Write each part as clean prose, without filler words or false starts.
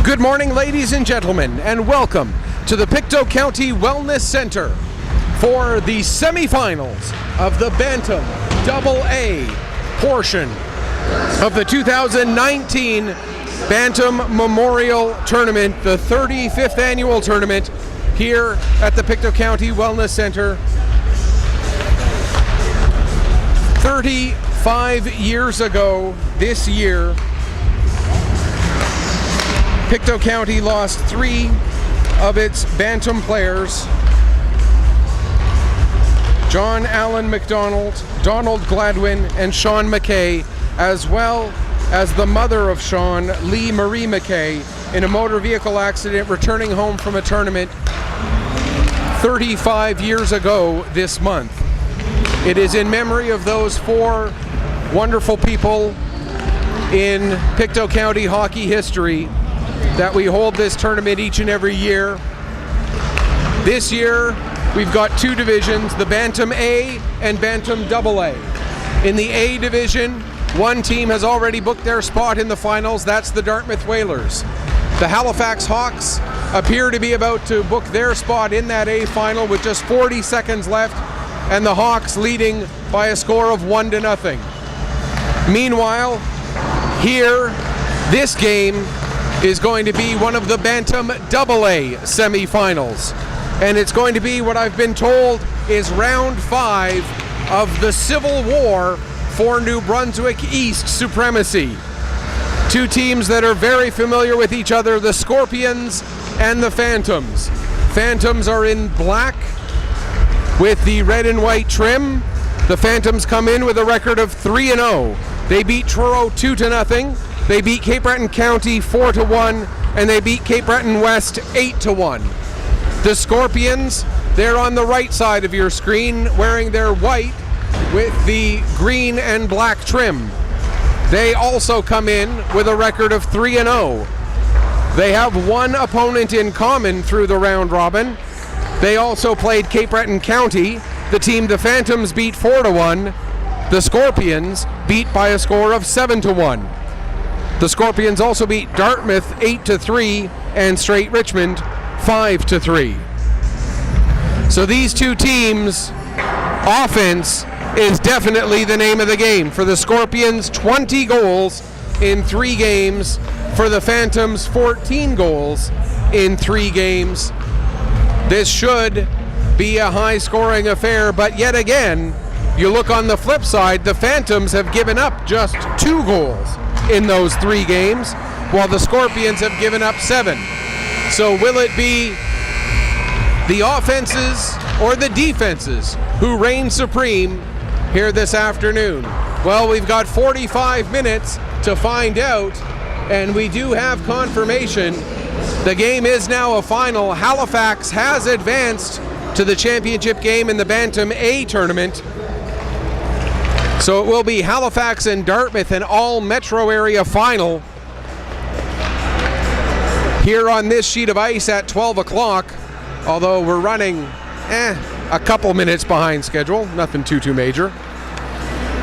Good morning, ladies and gentlemen, and welcome to the Pictou County Wellness Center for the semifinals of the Bantam AA portion of the 2019 Bantam Memorial Tournament, the 35th annual tournament here at the Pictou County Wellness Center. 35 years ago this year, Pictou County lost 3 of its Bantam players: John Allen McDonald, Donald Gladwin, and Sean McKay, as well as the mother of Sean, Lee Marie McKay, in a motor vehicle accident returning home from a tournament 35 years ago this month. It is in memory of those 4 wonderful people in Pictou County hockey history that we hold this tournament each and every year. This year, we've got 2 divisions, the Bantam A and Bantam AA. In the A division, 1 team has already booked their spot in the finals. That's the Dartmouth Whalers. The Halifax Hawks appear to be about to book their spot in that A final with just 40 seconds left, and the Hawks leading by a score of 1-0. Meanwhile, here, this game is going to be one of the Bantam AA semifinals. And it's going to be what I've been told is round 5 of the Civil War for New Brunswick East supremacy. 2 teams that are very familiar with each other, the Scorpions and the Phantoms. Phantoms are in black with the red and white trim. The Phantoms come in with a record of 3-0. They beat Truro 2-0. They beat Cape Breton County 4-1, and they beat Cape Breton West 8-1. The Scorpions, they're on the right side of your screen, wearing their white with the green and black trim. They also come in with a record of 3-0. They have 1 opponent in common through the round robin. They also played Cape Breton County, the team the Phantoms beat 4-1. The Scorpions beat by a score of 7-1. The Scorpions also beat Dartmouth 8-3 and Straight Richmond 5-3. So these 2 teams, offense is definitely the name of the game. For the Scorpions, 20 goals in 3 games. For the Phantoms, 14 goals in 3 games. This should be a high-scoring affair, but yet again, you look on the flip side, the Phantoms have given up just 2 goals in those 3 games, while the Scorpions have given up 7. So will it be the offenses or the defenses who reign supreme here this afternoon? Well, we've got 45 minutes to find out, and we do have confirmation. The game is now a final. Halifax has advanced to the championship game in the Bantam A tournament. So it will be Halifax and Dartmouth, an all-metro area final here on this sheet of ice at 12 o'clock, although we're running a couple minutes behind schedule, nothing too major.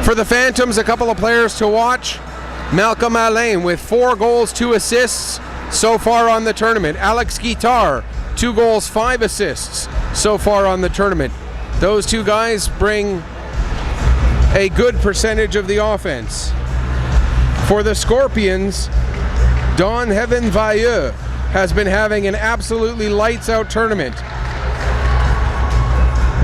For the Phantoms, a couple of players to watch. Malcolm Alain with 4 goals, 2 assists so far on the tournament. Alex Guitar, 2 goals, 5 assists so far on the tournament. Those 2 guys bring a good percentage of the offense. For the Scorpions, Don Heaven Vailleux has been having an absolutely lights-out tournament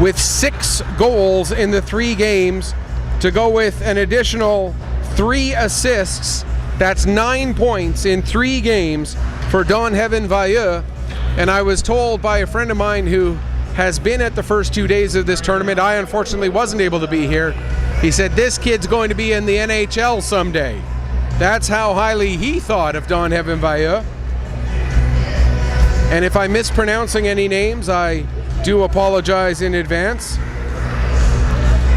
with 6 goals in the 3 games to go with an additional 3 assists. That's 9 points in 3 games for Don Heaven Vailleux. And I was told by a friend of mine who has been at the first 2 days of this tournament, I unfortunately wasn't able to be here, he said this kid's going to be in the NHL someday. That's how highly he thought of Don Heaven Vailleux. And if I'm mispronouncing any names, I do apologize in advance.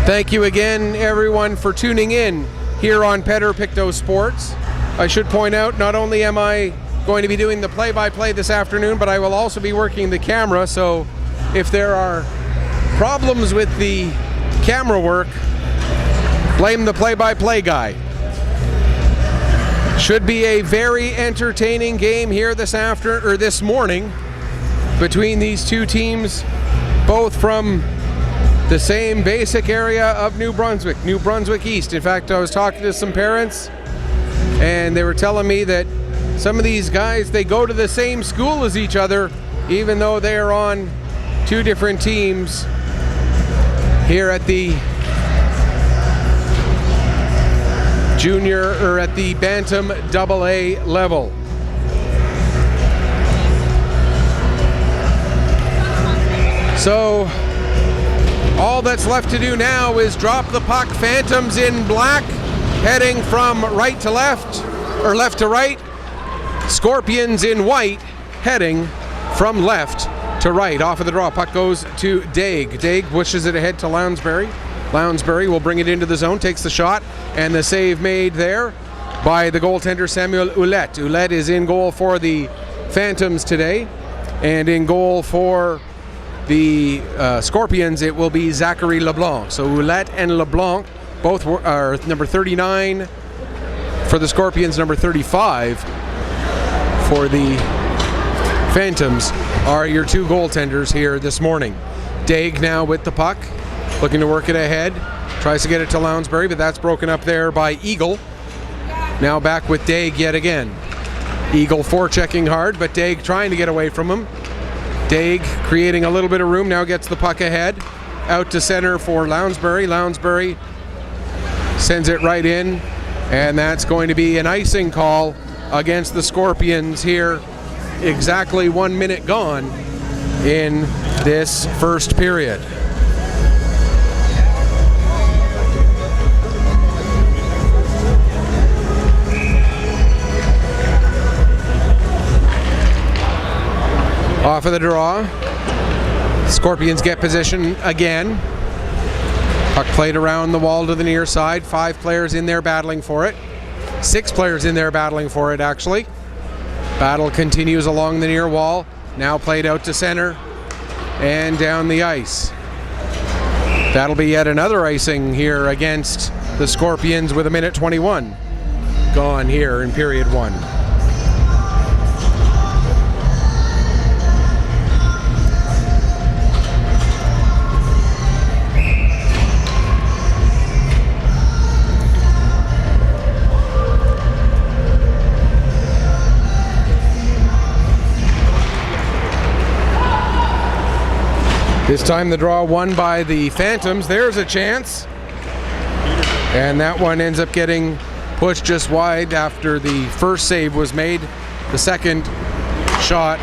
Thank you again, everyone, for tuning in here on Petter Pictou Sports. I should point out, not only am I going to be doing the play-by-play this afternoon, but I will also be working the camera, so if there are problems with the camera work, blame the play-by-play guy. Should be a very entertaining game here this morning between these two teams, both from the same basic area of New Brunswick East. In fact, I was talking to some parents and they were telling me that some of these guys, they go to the same school as each other, even though they are on two different teams here at the junior or at the Bantam AA level. So all that's left to do now is drop the puck. Phantoms in black heading from right to left, or left to right. Scorpions in white heading from left to right. Off of the draw, puck goes to Daig. Daig pushes it ahead to Lounsbury. Lounsbury will bring it into the zone, takes the shot, and the save made there by the goaltender Samuel Ouellette. Ouellette is in goal for the Phantoms today, and in goal for the Scorpions it will be Zachary LeBlanc. So Ouellette and LeBlanc both are number 39 for the Scorpions, number 35 for the Phantoms are your two goaltenders here this morning. Daig now with the puck, looking to work it ahead, tries to get it to Lounsbury, but that's broken up there by Eagle. Now back with Daig yet again. Eagle forechecking hard, but Daig trying to get away from him. Daig creating a little bit of room, now gets the puck ahead, out to center for Lounsbury. Lounsbury sends it right in, and that's going to be an icing call against the Scorpions here. Exactly 1 minute gone in this first period. Off of the draw, Scorpions get position again. Puck played around the wall to the near side. 5 players in there battling for it. 6 players in there battling for it, actually. Battle continues along the near wall. Now played out to center and down the ice. That'll be yet another icing here against the Scorpions with 1:21 gone here in period 1. This time the draw won by the Phantoms. There's a chance. And that one ends up getting pushed just wide after the first save was made. The second shot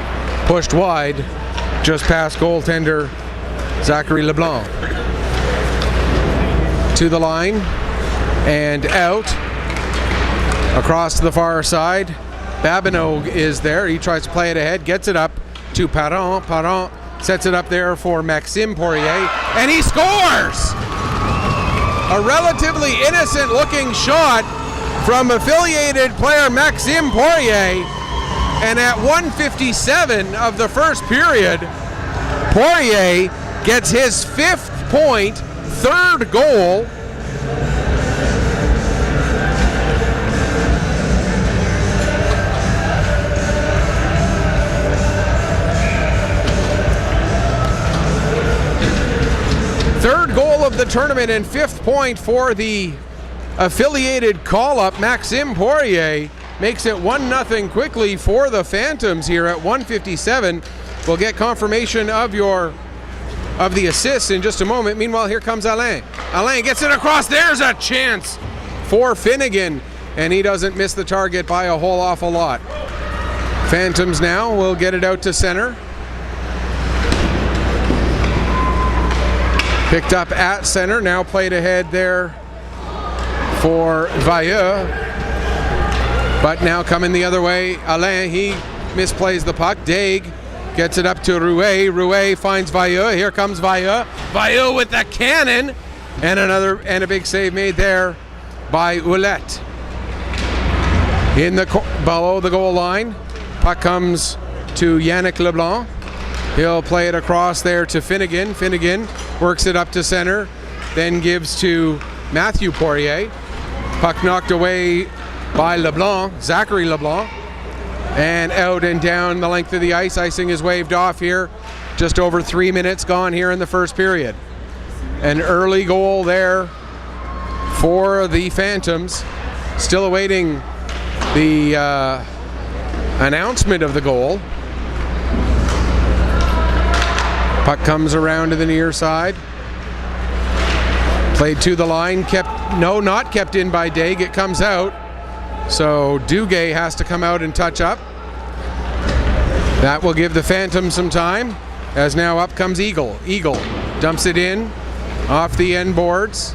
pushed wide just past goaltender Zachary LeBlanc. To the line and out. Across to the far side. Babineau is there. He tries to play it ahead, gets it up to Parent. Parent sets it up there for Maxime Poirier, and he scores! A relatively innocent looking shot from affiliated player Maxime Poirier, and at 1:57 of the first period, Poirier gets his 5th point, 3rd goal. Third goal of the tournament and 5th point for the affiliated call-up. Maxime Poirier makes it 1-0 quickly for the Phantoms here at 1:57. We'll get confirmation of the assists in just a moment. Meanwhile, here comes Alain. Alain gets it across. There's a chance for Finnegan, and he doesn't miss the target by a whole awful lot. Phantoms now will get it out to center. Picked up at center, now played ahead there for Vailleux. But now coming the other way, Alain, he misplays the puck. Daig gets it up to Rouet. Rouet finds Vailleux. Here comes Vailleux. Vailleux with the cannon. And a big save made there by Ouellette. In the below the goal line, puck comes to Yannick Leblanc. He'll play it across there to Finnegan. Finnegan works it up to center, then gives to Matthew Poirier. Puck knocked away by LeBlanc, Zachary LeBlanc. And out and down the length of the ice. Icing is waved off here. Just over 3 minutes gone here in the first period. An early goal there for the Phantoms. Still awaiting the announcement of the goal. Puck comes around to the near side. Played to the line, not kept in by Daig. It comes out. So Duguay has to come out and touch up. That will give the Phantoms some time, as now up comes Eagle. Eagle dumps it in off the end boards.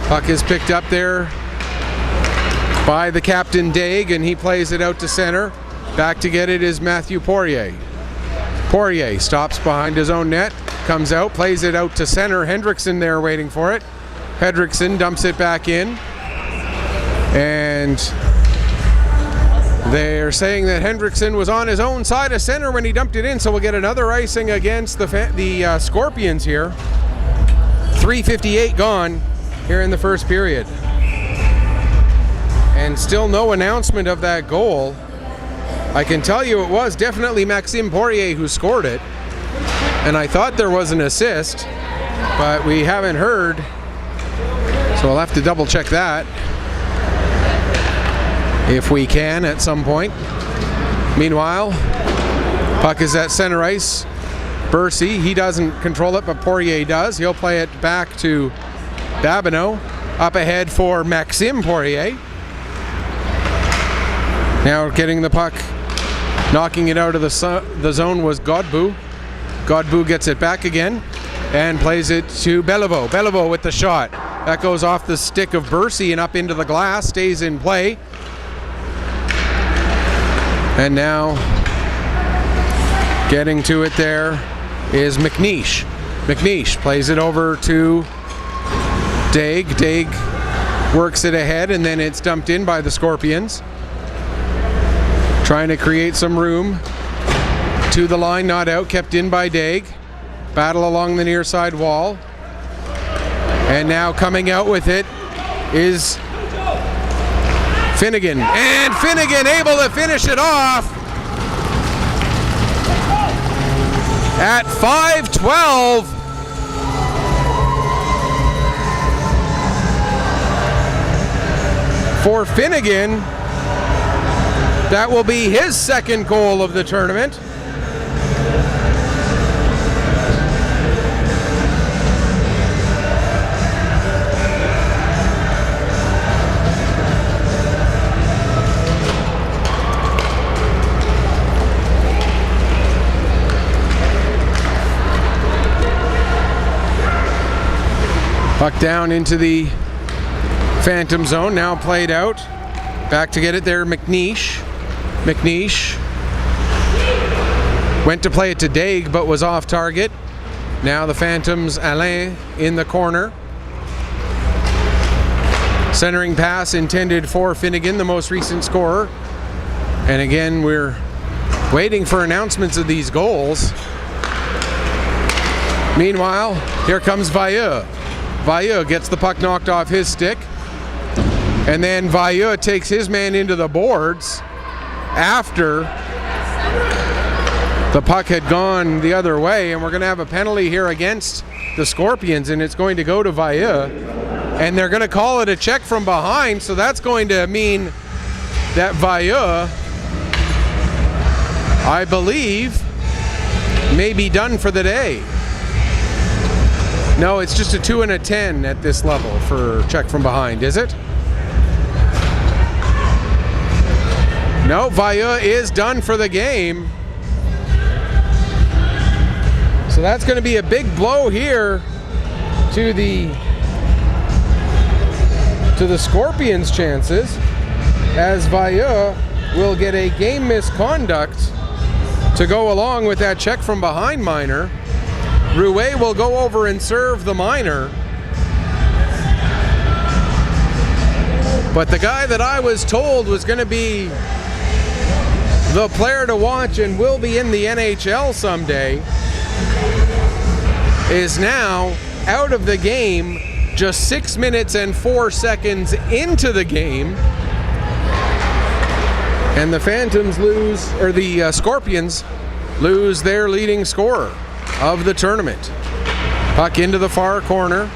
Puck is picked up there by the captain Daig, and he plays it out to center. Back to get it is Matthew Poirier. Poirier stops behind his own net, comes out, plays it out to center. Hendrickson there waiting for it. Hendrickson dumps it back in. And they're saying that Hendrickson was on his own side of center when he dumped it in, so we'll get another icing against the Scorpions here. 3:58 gone here in the first period. And still no announcement of that goal. I can tell you it was definitely Maxime Poirier who scored it. And I thought there was an assist, but we haven't heard. So I'll have to double check that if we can at some point. Meanwhile, puck is at center ice. Bursey, he doesn't control it, but Poirier does. He'll play it back to Babineau. Up ahead for Maxime Poirier. Now getting the puck, knocking it out of the zone was Godbout. Godbout gets it back again and plays it to Beliveau. Beliveau with the shot. That goes off the stick of Bursey and up into the glass, stays in play. And now getting to it there is McNeish. McNeish plays it over to Daig. Daig works it ahead, and then it's dumped in by the Scorpions. Trying to create some room. To the line, not out, kept in by Daig. Battle along the near side wall. And now coming out with it is Finnegan. And Finnegan able to finish it off at 5:12. For Finnegan, that will be his second goal of the tournament. Puck down into the Phantom zone, now played out. Back to get it there, McNeish. McNeish went to play it to Daig, but was off target. Now the Phantoms, Alain in the corner. Centering pass intended for Finnegan, the most recent scorer. And again, we're waiting for announcements of these goals. Meanwhile, here comes Vailleux. Vailleux gets the puck knocked off his stick. And then Vailleux takes his man into the boards after the puck had gone the other way. And we're going to have a penalty here against the Scorpions, and it's going to go to Vailleux. And they're going to call it a check from behind, so that's going to mean that Vailleux, I believe, may be done for the day. No, it's just a 2 and a 10 at this level for check from behind, is it? No, Vailleux is done for the game. So that's going to be a big blow here to the Scorpions' chances, as Vailleux will get a game misconduct to go along with that check from behind minor. Rouet will go over and serve the minor. But the guy that I was told was going to be the player to watch and will be in the NHL someday is now out of the game just 6 minutes and 4 seconds into the game. And the Phantoms lose, or the Scorpions lose their leading scorer of the tournament. Puck into the far corner,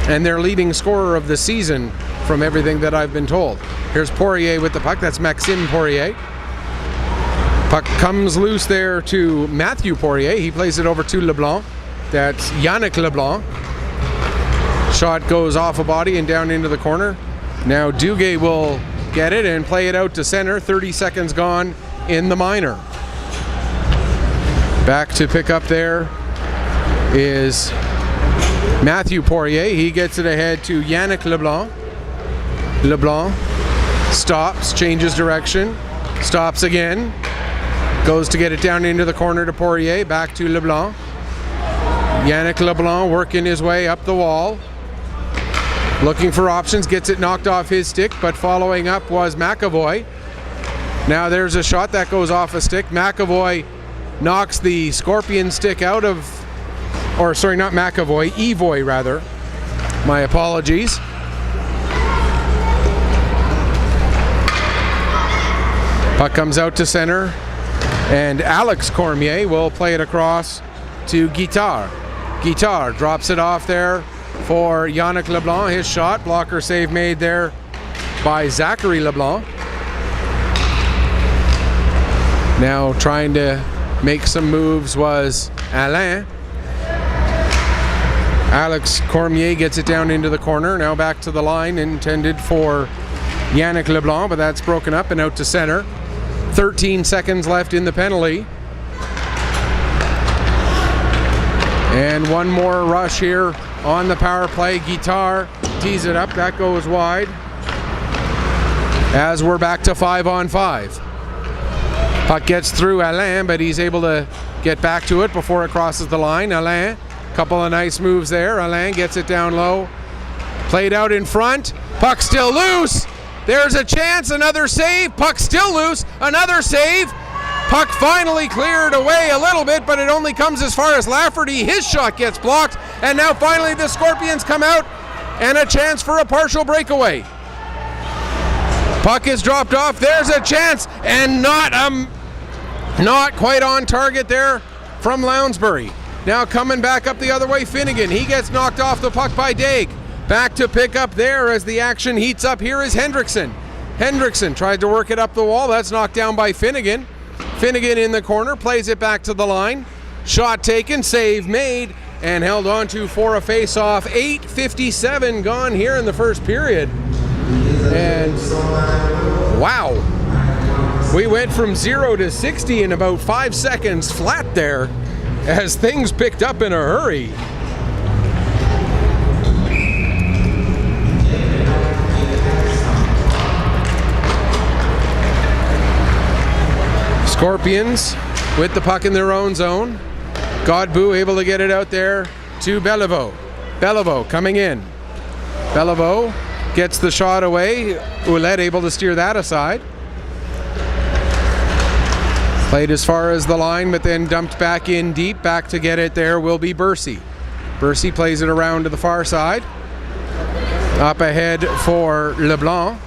and their leading scorer of the season from everything that I've been told. Here's Poirier with the puck. That's Maxime Poirier. Puck comes loose there to Matthew Poirier. He plays it over to LeBlanc. That's Yannick LeBlanc. Shot goes off a body and down into the corner. Now Duguay will get it and play it out to center. 30 seconds gone in the minor. Back to pick up there is Matthew Poirier. He gets it ahead to Yannick LeBlanc. LeBlanc stops, changes direction, stops again. Goes to get it down into the corner to Poirier, back to LeBlanc. Yannick LeBlanc working his way up the wall. Looking for options, gets it knocked off his stick, but following up was McAvoy. Now there's a shot that goes off a stick. McAvoy knocks the Scorpion stick out of, or sorry, not McAvoy, Evoy rather. My apologies. Puck comes out to center. And Alex Cormier will play it across to Guitar. Guitar drops it off there for Yannick LeBlanc. His shot, blocker save made there by Zachary LeBlanc. Now trying to make some moves was Alain. Alex Cormier gets it down into the corner. Now back to the line, intended for Yannick LeBlanc, but that's broken up and out to center. 13 seconds left in the penalty. And one more rush here on the power play. Guitar tees it up. That goes wide. As we're back to 5-on-5. Puck gets through Alain, but he's able to get back to it before it crosses the line. Alain, couple of nice moves there. Alain gets it down low. Played out in front. Puck still loose. There's a chance, another save. Puck still loose, another save. Puck finally cleared away a little bit, but it only comes as far as Lafferty. His shot gets blocked, and now finally the Scorpions come out, and a chance for a partial breakaway. Puck is dropped off. There's a chance, and not quite on target there from Lounsbury. Now coming back up the other way, Finnegan. He gets knocked off the puck by Daig. Back to pick up there as the action heats up. Here is Hendrickson. Hendrickson tried to work it up the wall. That's knocked down by Finnegan. Finnegan in the corner, plays it back to the line. Shot taken, save made, and held on to for a face-off. 8:57 gone here in the first period. And wow, we went from 0 to 60 in about 5 seconds flat there as things picked up in a hurry. Scorpions with the puck in their own zone. Godbout able to get it out there to Beliveau. Beliveau coming in. Beliveau gets the shot away. Ouellette able to steer that aside. Played as far as the line, but then dumped back in deep. Back to get it there will be Bursey. Bursey plays it around to the far side. Up ahead for LeBlanc.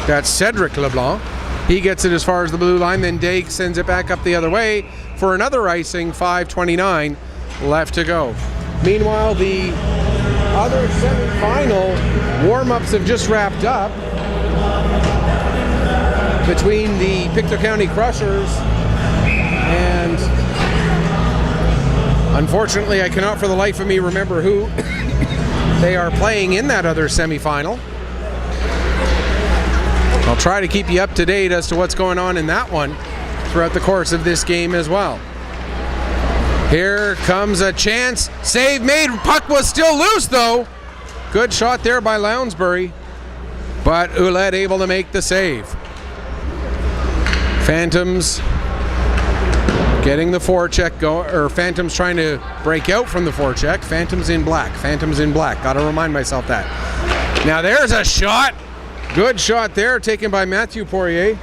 That's Cedric LeBlanc. He gets it as far as the blue line, then Daig sends it back up the other way for another icing. 5:29 left to go. Meanwhile, the other semi-final warm-ups have just wrapped up between the Pictou County Crushers and, unfortunately, I cannot for the life of me remember who they are playing in that other semi-final. I'll try to keep you up to date as to what's going on in that one throughout the course of this game as well. Here comes a chance. Save made. Puck was still loose though. Good shot there by Lounsbury, but Ouellette able to make the save. Phantoms getting the forecheck going, or Phantoms trying to break out from the forecheck. Phantoms in black. Phantoms in black. Got to remind myself that. Now there's a shot. Good shot there, taken by Matthew Poirier.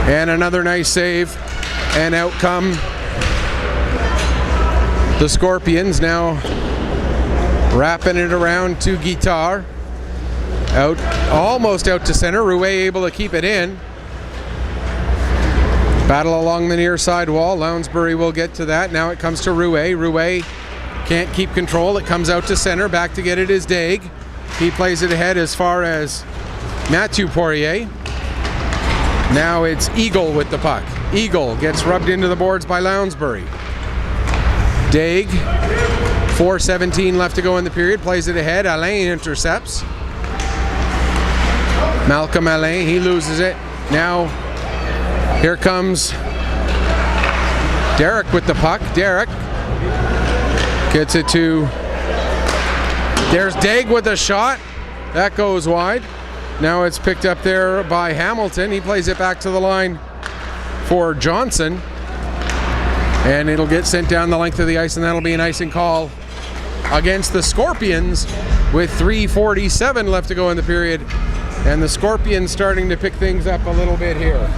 And another nice save. And out come the Scorpions, now wrapping it around to Guitar. Out, almost out to center. Rouet able to keep it in. Battle along the near side wall. Lounsbury will get to that. Now it comes to Rouet. Rouet can't keep control. It comes out to center. Back to get it is Daig. He plays it ahead as far as Mathieu Poirier. Now it's Eagle with the puck. Eagle gets rubbed into the boards by Lounsbury. Daig, 4:17 left to go in the period, plays it ahead. Alain intercepts. Malcolm Alain, he loses it. Now here comes Derek with the puck. Derek gets it to, there's Daig with a shot. That goes wide. Now it's picked up there by Hamilton. He plays it back to the line for Johnson. And it'll get sent down the length of the ice, and that'll be an icing call against the Scorpions with 3:47 left to go in the period. And the Scorpions starting to pick things up a little bit here.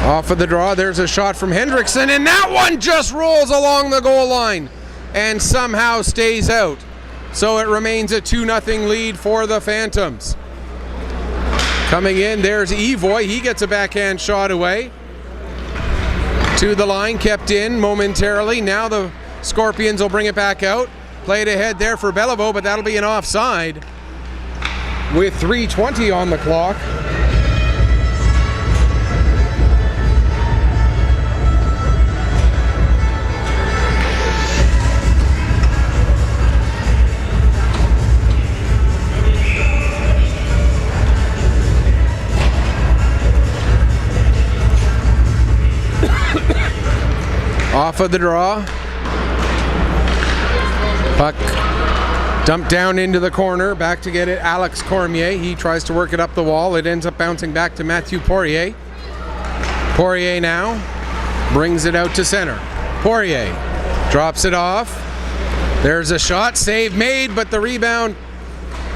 Off of the draw, there's a shot from Hendrickson, and that one just rolls along the goal line and somehow stays out. So it remains a 2-0 lead for the Phantoms. Coming in, there's Evoy. He gets a backhand shot away. To the line, kept in momentarily. Now the Scorpions will bring it back out. Played ahead there for Beliveau, but that'll be an offside with 3:20 on the clock. Off of the draw. Puck dumped down into the corner. Back to get it, Alex Cormier. He tries to work it up the wall. It ends up bouncing back to Mathieu Poirier. Poirier now brings it out to center. Poirier drops it off. There's a shot, save made, but the rebound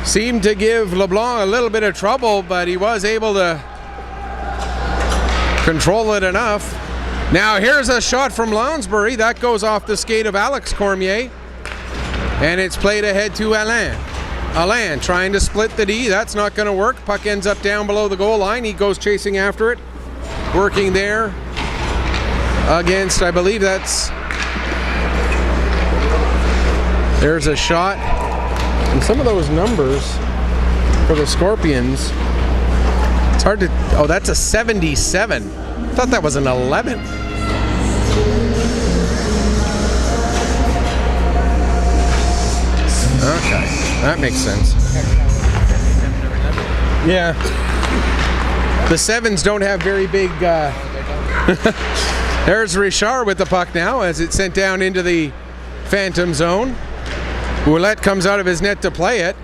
seemed to give LeBlanc a little bit of trouble, but he was able to control it enough. Now here's a shot from Lounsbury. That goes off the skate of Alex Cormier. And it's played ahead to Alain. Alain trying to split the D. That's not going to work. Puck ends up down below the goal line. He goes chasing after it. Working there against, I believe that's... There's a shot. And some of those numbers for the Scorpions, it's hard to... Oh, that's a 77. I thought that was an 11. Okay, that makes sense. Yeah. The sevens don't have very big... There's Richard with the puck now as it's sent down into the Phantom zone. Ouellette comes out of his net to play it.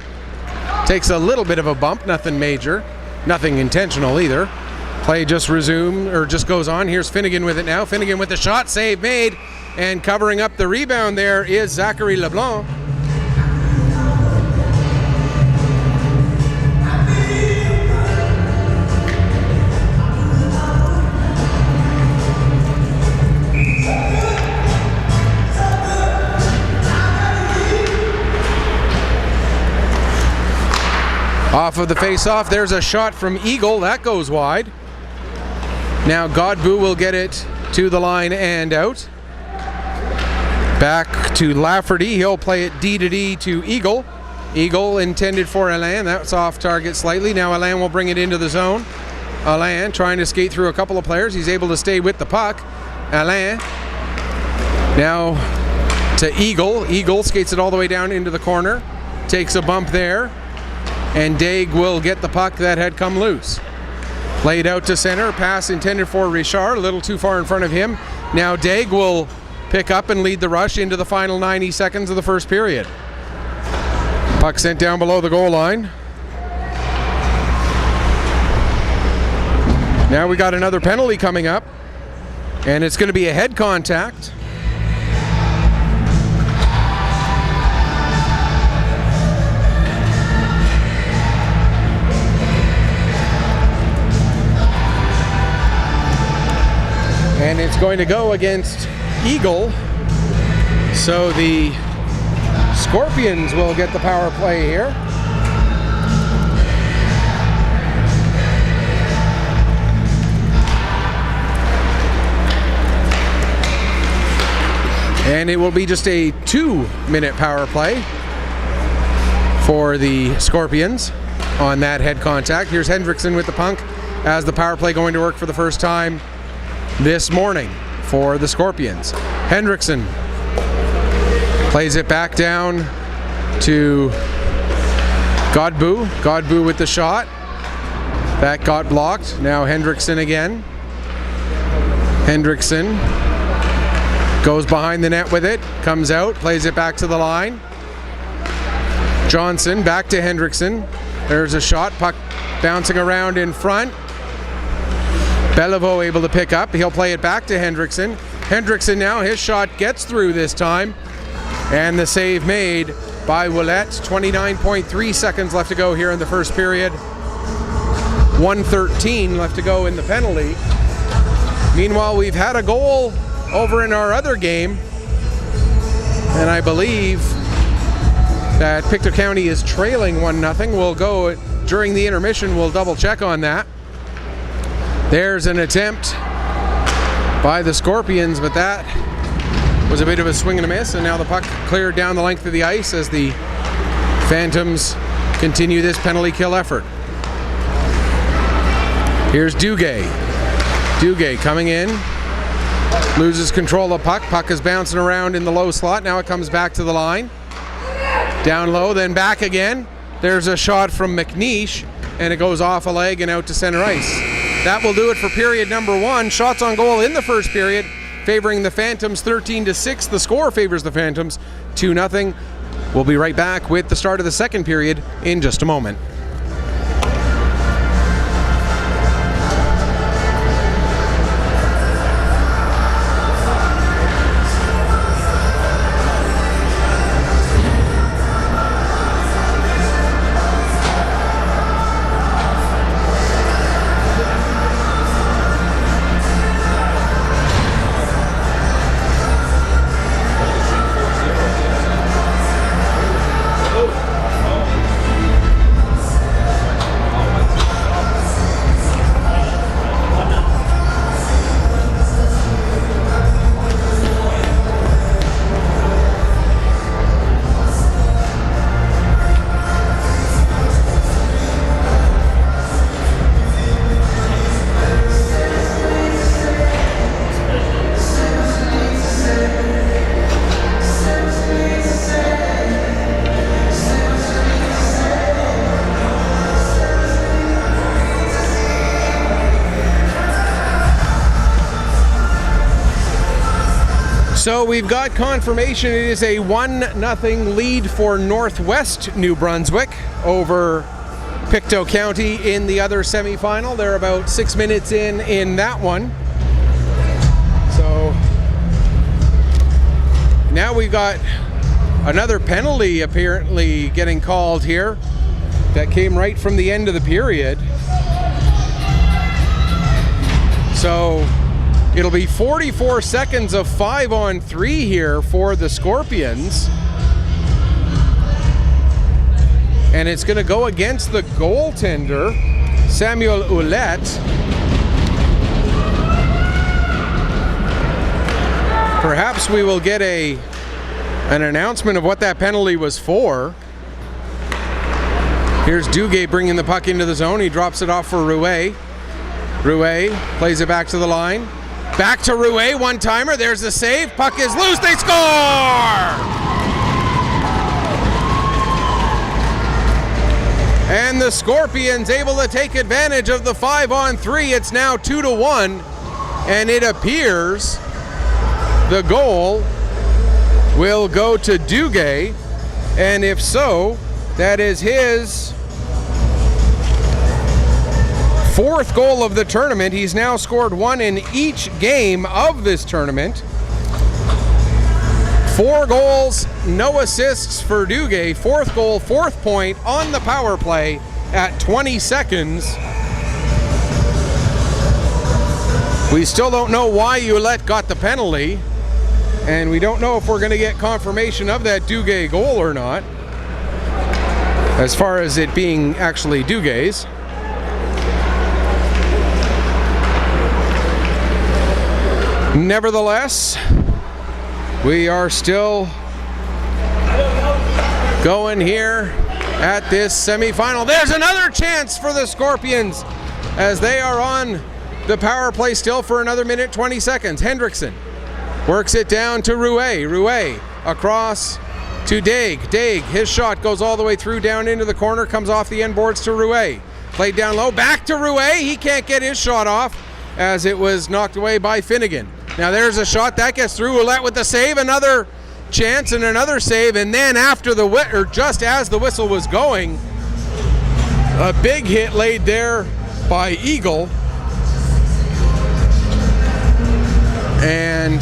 Takes a little bit of a bump, nothing major. Nothing intentional either. Play just resumed, or just goes on. Here's Finnegan with it now. Finnegan with the shot, save made, and covering up the rebound there is Zachary LeBlanc. Off of the face-off, there's a shot from Eagle. That goes wide. Now Godbout will get it to the line and out. Back to Lafferty. He'll play it D to D to Eagle. Eagle intended for Alain. That's off target slightly. Now Alain will bring it into the zone. Alain trying to skate through a couple of players. He's able to stay with the puck. Alain now to Eagle. Eagle skates it all the way down into the corner. Takes a bump there. And Daig will get the puck that had come loose. Played out to center, pass intended for Richard, a little too far in front of him. Now Daig will pick up and lead the rush into the final 90 seconds of the first period. Puck sent down below the goal line. Now we got another penalty coming up, and it's going to be a head contact. And it's going to go against Eagle. So the Scorpions will get the power play here. And it will be just a 2-minute power play for the Scorpions on that head contact. Here's Hendrickson with the puck as the power play going to work for the first time this morning for the Scorpions. Hendrickson plays it back down to Godbout. Godbout with the shot. That got blocked. Now Hendrickson again. Hendrickson goes behind the net with it, comes out, plays it back to the line. Johnson back to Hendrickson. There's a shot, puck bouncing around in front. Beliveau able to pick up. He'll play it back to Hendrickson. Hendrickson now, his shot gets through this time. And the save made by Ouellette. 29.3 seconds left to go here in the first period. 1:13 left to go in the penalty. Meanwhile, we've had a goal over in our other game, and I believe that Pictou County is trailing 1-0. We'll go during the intermission, we'll double check on that. There's an attempt by the Scorpions, but that was a bit of a swing and a miss, and now the puck cleared down the length of the ice as the Phantoms continue this penalty kill effort. Here's Duguay. Duguay coming in. Loses control of puck. Puck is bouncing around in the low slot. Now it comes back to the line. Down low, then back again. There's a shot from McNeish, and it goes off a leg and out to center ice. That will do it for period number 1. Shots on goal in the first period, favoring the Phantoms 13-6. The score favors the Phantoms 2-0. We'll be right back with the start of the second period in just a moment. So we've got confirmation it is a 1-0 lead for Northwest New Brunswick over Pictou County in the other semifinal. They're about 6 minutes in that one. So now we've got another penalty apparently getting called here that came right from the end of the period. So it'll be 44 seconds of 5-on-3 here for the Scorpions. And it's going to go against the goaltender, Samuel Ouellette. Perhaps we will get an announcement of what that penalty was for. Here's Duguay bringing the puck into the zone. He drops it off for Rouet. Rouet plays it back to the line. Back to Rouet, one-timer. There's the save. Puck is loose. They score! And the Scorpions able to take advantage of the 5-on-3. It's now 2-1. And it appears the goal will go to Duguay. And if so, that is his 4th goal of the tournament. He's now scored 1 in each game of this tournament. 4 goals, no assists for Duguay. 4th goal, 4th point on the power play at 20 seconds. We still don't know why Ouellette got the penalty, and we don't know if we're going to get confirmation of that Duguay goal or not, as far as it being actually Duguay's. Nevertheless, we are still going here at this semifinal. There's another chance for the Scorpions as they are on the power play still for another minute 20 seconds. Hendrickson works it down to Rouet. Rouet across to Daig. Daig, his shot goes all the way through down into the corner, comes off the end boards to Rouet. Played down low, back to Rouet. He can't get his shot off as it was knocked away by Finnegan. Now there's a shot that gets through. Ouellette with the save, another chance and another save, and then after the or just as the whistle was going, a big hit laid there by Eagle, and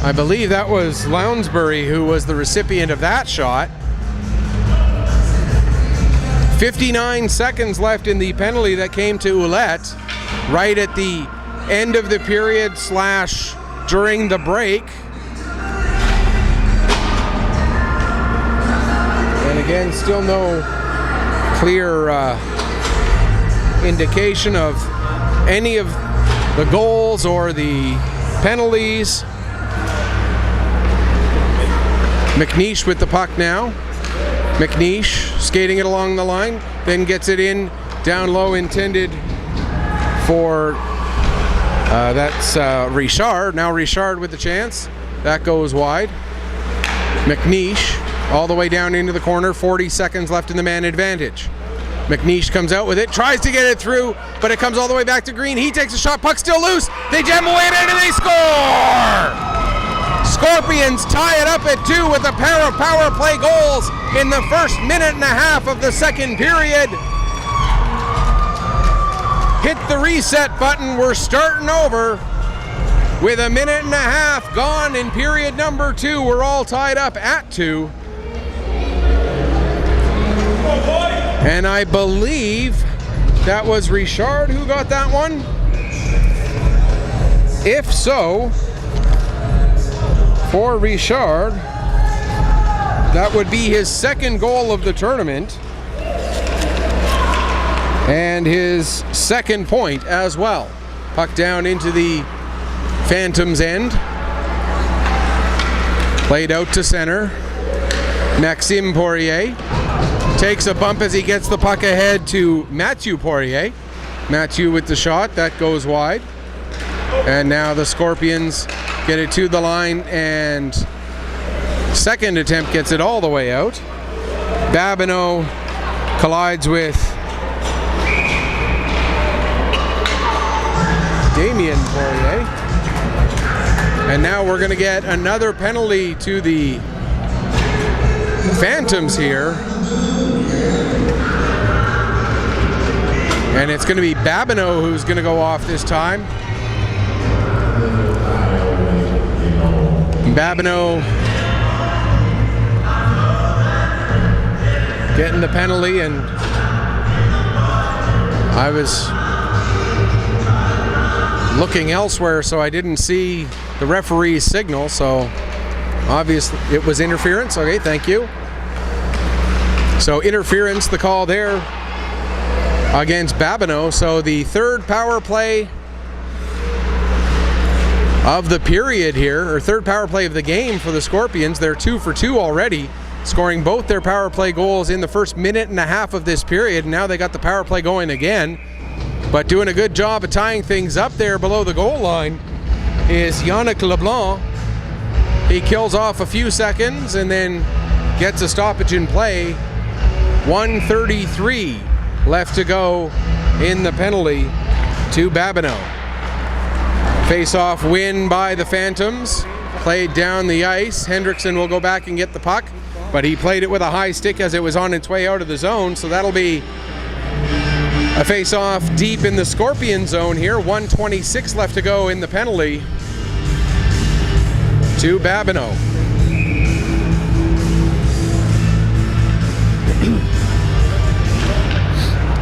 I believe that was Lounsbury who was the recipient of that shot. 59 seconds left in the penalty that came to Ouellette right at the end of the period / during the break. And again, still no clear indication of any of the goals or the penalties. McNeish with the puck now. McNeish skating it along the line, then gets it in down low, intended for that's Richard. Now Richard with the chance. That goes wide. McNeish all the way down into the corner. 40 seconds left in the man advantage. McNeish comes out with it, tries to get it through, but it comes all the way back to Green. He takes a shot, puck still loose. They jam away at it and they score! Scorpions tie it up at 2 with a pair of power play goals in the first minute and a half of the second period. Hit the reset button. We're starting over with a minute and a half gone in period number 2. We're all tied up at 2. And I believe that was Richard who got that one. If so, for Richard, that would be his second goal of the tournament and his second point as well. Puck down into the Phantoms' end. Played out to center. Maxime Poirier takes a bump as he gets the puck ahead to Mathieu Poirier. Mathieu with the shot, that goes wide. And now the Scorpions get it to the line, and second attempt gets it all the way out. Babineau collides with Damien Poirier. And now we're going to get another penalty to the Phantoms here. And it's going to be Babineau who's going to go off this time. Babineau getting the penalty, and I was looking elsewhere, so I didn't see the referee's signal, so obviously it was interference. Okay, thank you. So interference, the call there against Babineau. So the third power play of the period here, or third power play of the game for the Scorpions. They're 2 for 2 already, scoring both their power play goals in the first minute and a half of this period. Now they got the power play going again, but doing a good job of tying things up there below the goal line is Yannick Leblanc. He kills off a few seconds and then gets a stoppage in play. 1:33 left to go in the penalty to Babineau. Face-off win by the Phantoms. Played down the ice. Hendrickson will go back and get the puck, but he played it with a high stick as it was on its way out of the zone, so that'll be a face-off deep in the Scorpion zone here. 1:26 left to go in the penalty to Babineau.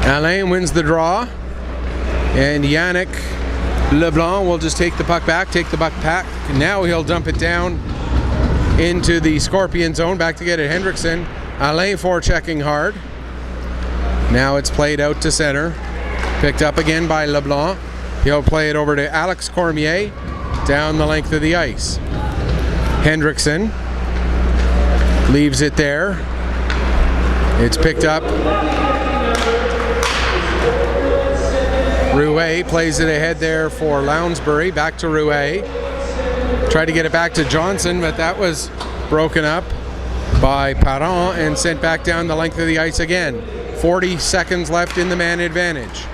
Alain wins the draw, and Yannick LeBlanc will just take the puck back. Now he'll dump it down into the Scorpion zone. Back to get it, Hendrickson. Alain forechecking hard. Now it's played out to center. Picked up again by LeBlanc. He'll play it over to Alex Cormier down the length of the ice. Hendrickson leaves it there. It's picked up. Rouet plays it ahead there for Lounsbury. Back to Rouet. Tried to get it back to Johnson, but that was broken up by Parent and sent back down the length of the ice again. 40 seconds left in the man advantage.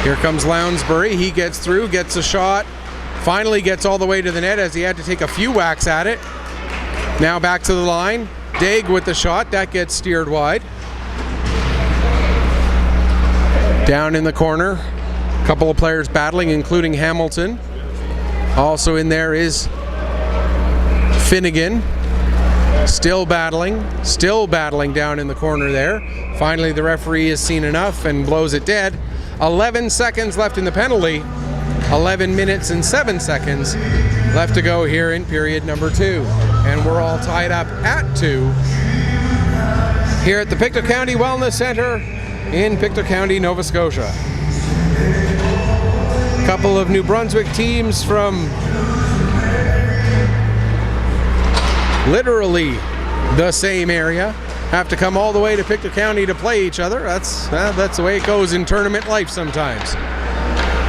Here comes Lounsbury. He gets through, gets a shot, finally gets all the way to the net as he had to take a few whacks at it. Now back to the line. Daig with the shot. That gets steered wide. Down in the corner, a couple of players battling, including Hamilton. Also in there is Finnegan. Still battling down in the corner there. Finally, the referee has seen enough and blows it dead. 11 seconds left in the penalty. 11 minutes and 7 seconds left to go here in period number 2. And we're all tied up at 2 here at the Pictou County Wellness Center in Pictou County, Nova Scotia. A couple of New Brunswick teams from literally the same area have to come all the way to Pictou County to play each other. That's the way it goes in tournament life sometimes.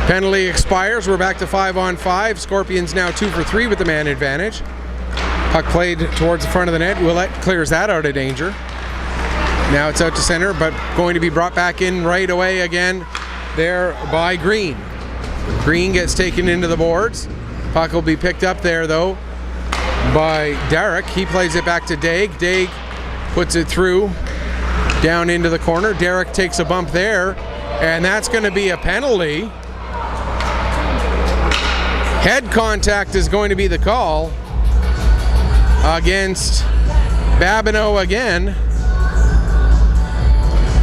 Penalty expires. We're back to 5-on-5. Scorpions now 2 for 3 with the man advantage. Puck played towards the front of the net. Willett clears that out of danger. Now it's out to center, but going to be brought back in right away again there by Green. Green gets taken into the boards. Puck will be picked up there though by Derek. He plays it back to Daig. Daig puts it through down into the corner. Derek takes a bump there, and that's going to be a penalty. Head contact is going to be the call against Babineau again.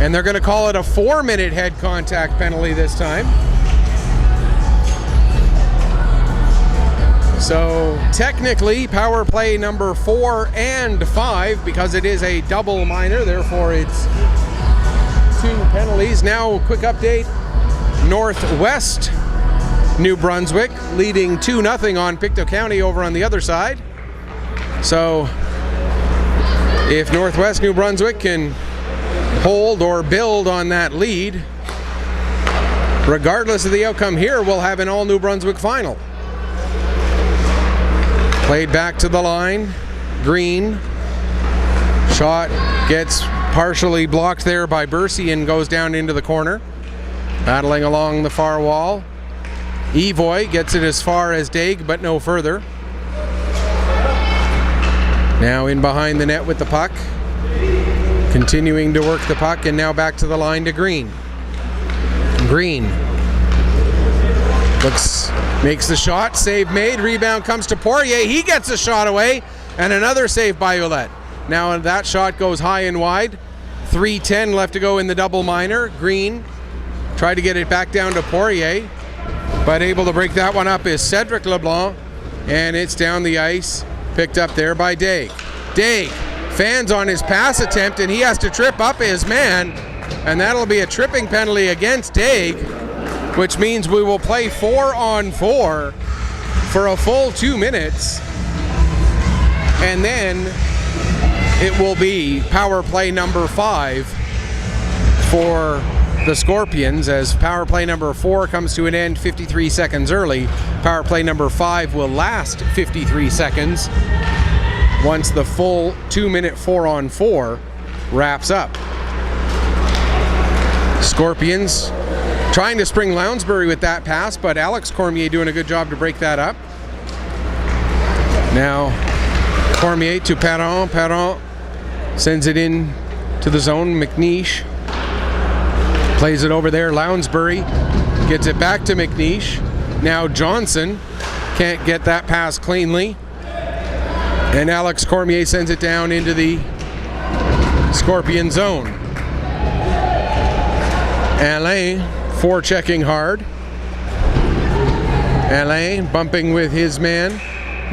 And they're going to call it a 4-minute head contact penalty this time. So technically power play number 4 and 5, because it is a double minor, therefore it's 2 penalties. Now quick update. Northwest New Brunswick leading 2-0 on Pictou County over on the other side. So if Northwest New Brunswick can hold or build on that lead, regardless of the outcome here, we'll have an all New Brunswick final. Played back to the line. Green. Shot gets partially blocked there by Bursey and goes down into the corner. Battling along the far wall. Evoy gets it as far as Daig, but no further. Now in behind the net with the puck. Continuing to work the puck, and now back to the line to Green. Green makes the shot, save made, rebound comes to Poirier, he gets a shot away, and another save by Ouellette. Now that shot goes high and wide. 3:10 left to go in the double minor. Green tried to get it back down to Poirier, but able to break that one up is Cedric LeBlanc, and it's down the ice, picked up there by Daig. Daig fans on his pass attempt, and he has to trip up his man, and that'll be a tripping penalty against Daig, which means we will play 4-on-4 for a full 2 minutes, and then it will be power play number 5 for the Scorpions, as power play number 4 comes to an end 53 seconds early. Power play number 5 will last 53 seconds once the full 2-minute 4-on-4 wraps up. Scorpions trying to spring Lounsbury with that pass, but Alex Cormier doing a good job to break that up. Now Cormier to Parent. Parent sends it in to the zone. McNeish plays it over there. Lounsbury gets it back to McNeish. Now Johnson can't get that pass cleanly, and Alex Cormier sends it down into the Scorpion zone. Alain forechecking hard. Alain bumping with his man.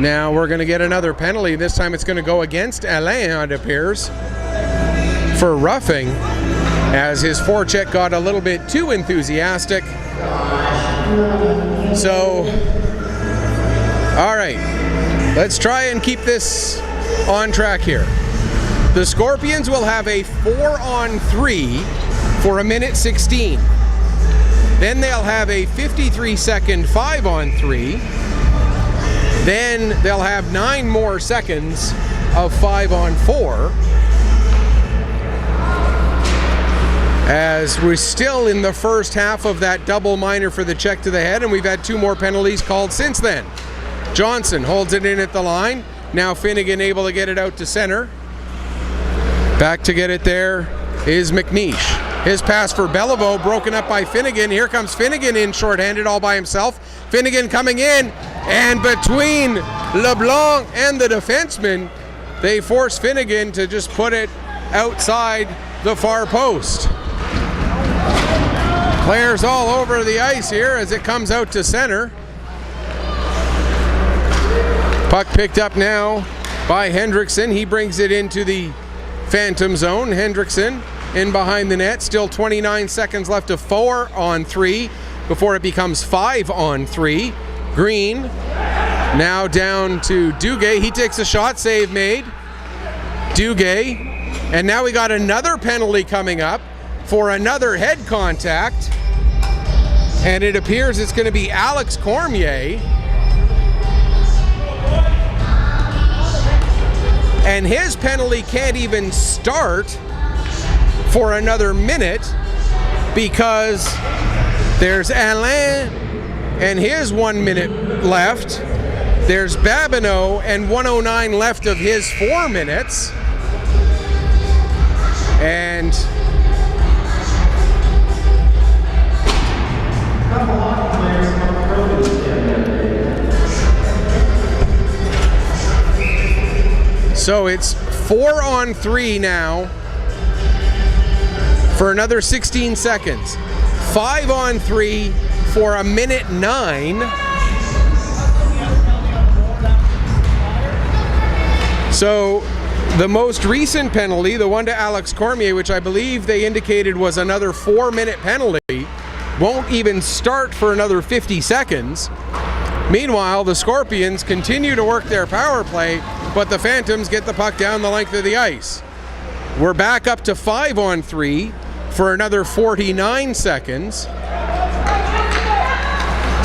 Now we're going to get another penalty. This time it's going to go against Alain, it appears, for roughing, as his forecheck got a little bit too enthusiastic. So, all right, let's try and keep this on track here. The Scorpions will have a 4-on-3 for 1:16. Then they'll have a 53-second 5-on-3. Then they'll have 9 more seconds of 5-on-4. As we're still in the first half of that double minor for the check to the head, and we've had 2 more penalties called since then. Johnson holds it in at the line. Now Finnegan able to get it out to center. Back to get it there is McNeish. His pass for Beliveau broken up by Finnegan. Here comes Finnegan in shorthanded all by himself. Finnegan coming in, and between LeBlanc and the defenseman, they force Finnegan to just put it outside the far post. Players all over the ice here as it comes out to center. Puck picked up now by Hendrickson. He brings it into the Phantom zone. Hendrickson in behind the net. Still 29 seconds left of 4-on-3 before it becomes 5-on-3. Green now down to Duguay. He takes a shot, save made. Duguay. And now we got another penalty coming up for another head contact. And it appears it's going to be Alex Cormier. And his penalty can't even start for another minute because there's Alain and his 1 minute left. There's Babineau and 109 left of his 4 minutes. And so it's 4-on-3 now for another 16 seconds. 5-on-3 for 1:09. So the most recent penalty, the one to Alex Cormier, which I believe they indicated was another 4-minute penalty, won't even start for another 50 seconds. Meanwhile, the Scorpions continue to work their power play, but the Phantoms get the puck down the length of the ice. We're back up to 5-on-3 for another 49 seconds.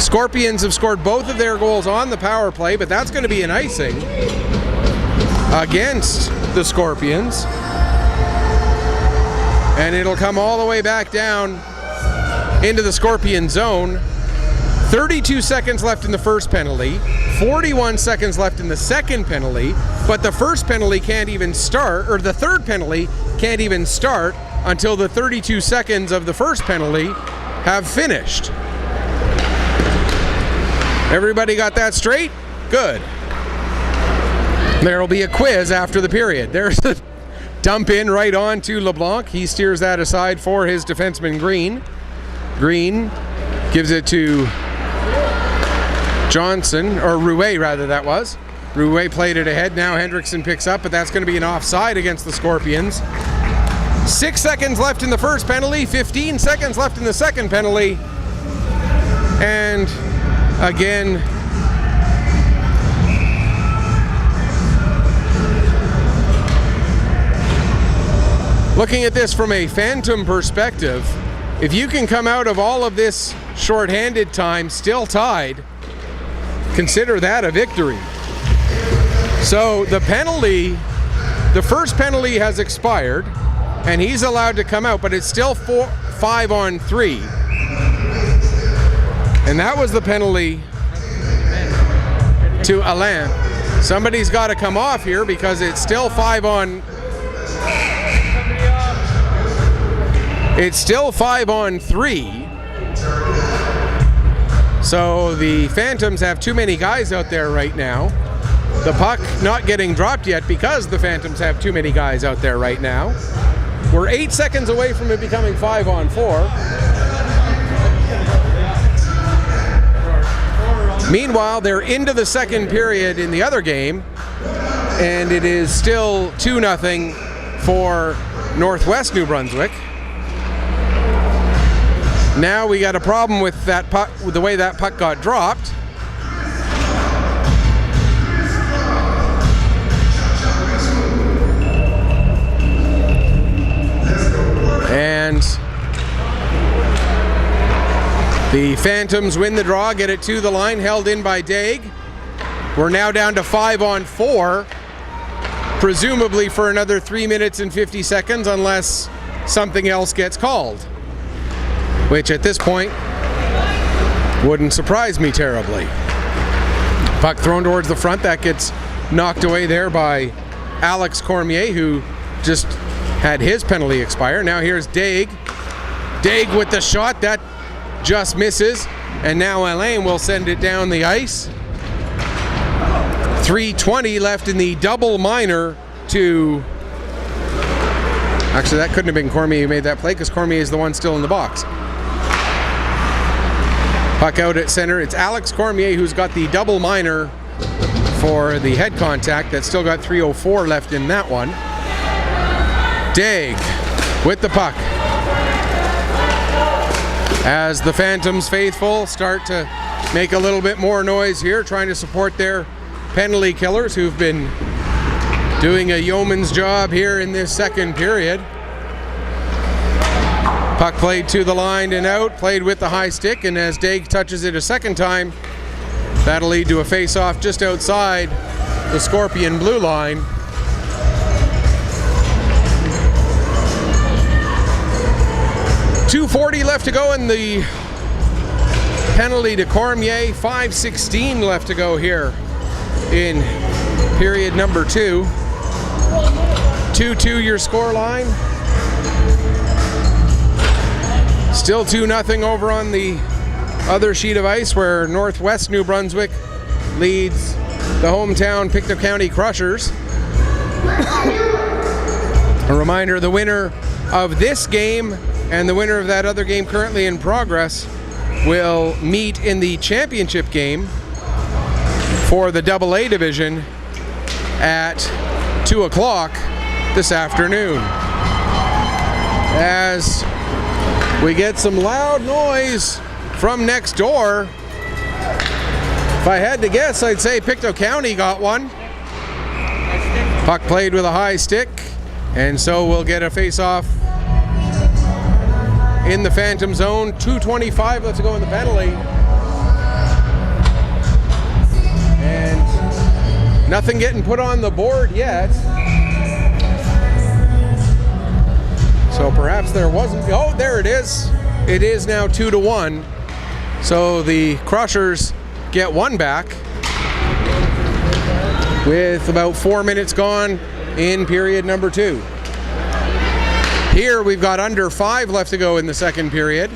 Scorpions have scored both of their goals on the power play, but that's going to be an icing against the Scorpions. And it'll come all the way back down into the Scorpion zone. 32 seconds left in the first penalty, 41 seconds left in the second penalty, but the first penalty can't even start, or the third penalty can't even start until the 32 seconds of the first penalty have finished. Everybody got that straight? Good. There will be a quiz after the period. There's the dump in right on to LeBlanc. He steers that aside for his defenseman Green. Green gives it to Johnson, or Rouet rather that was. Rouet played it ahead. Now Hendrickson picks up, but that's going to be an offside against the Scorpions. 6 seconds left in the first penalty, 15 seconds left in the second penalty. And again, looking at this from a Phantom perspective, if you can come out of all of this shorthanded time still tied, consider that a victory. So the penalty, the first penalty has expired, and he's allowed to come out, but it's still 5-on-3. And that was the penalty to Alain. Somebody's got to come off here because it's still 5-on-3. So the Phantoms have too many guys out there right now. The puck not getting dropped yet because the Phantoms have too many guys out there right now. We're 8 seconds away from it becoming 5-on-4. Meanwhile, they're into the second period in the other game, and it is still 2-0 for Northwest New Brunswick. Now we got a problem with that puck, with the way that puck got dropped. And the Phantoms win the draw, get it to the line, held in by Daig. We're now down to 5-on-4, presumably for another 3 minutes and 50 seconds unless something else gets called, which at this point wouldn't surprise me terribly. Puck thrown towards the front, that gets knocked away there by Alex Cormier, who just had his penalty expire. Now here's Daig. Daig with the shot, that just misses, and now Alain will send it down the ice. 3:20 left in the double minor to... Actually, that couldn't have been Cormier who made that play, because Cormier is the one still in the box. Puck out at center. It's Alex Cormier who's got the double minor for the head contact. That's still got 3:04 left in that one. Daig with the puck. As the Phantoms faithful start to make a little bit more noise here, trying to support their penalty killers who've been doing a yeoman's job here in this second period. Puck played to the line and out, played with the high stick, and as Daig touches it a second time, that'll lead to a face-off just outside the Scorpion blue line. .240 left to go in the penalty to Cormier. 5:16 left to go here in period number 2. 2-2 your score line. Still 2-0 over on the other sheet of ice, where Northwest New Brunswick leads the hometown Pictou County Crushers. A reminder, the winner of this game and the winner of that other game currently in progress will meet in the championship game for the AA division at 2 o'clock this afternoon. As we get some loud noise from next door. If I had to guess, I'd say Pictou County got one. Puck played with a high stick, and so we'll get a face-off in the Phantom zone. 2:25 left to go in the penalty. And nothing getting put on the board yet. So perhaps there wasn't. Oh, there it is. It is now 2-1. So the Crushers get one back with about 4 minutes gone in period number 2. Here we've got under 5 left to go in the second period.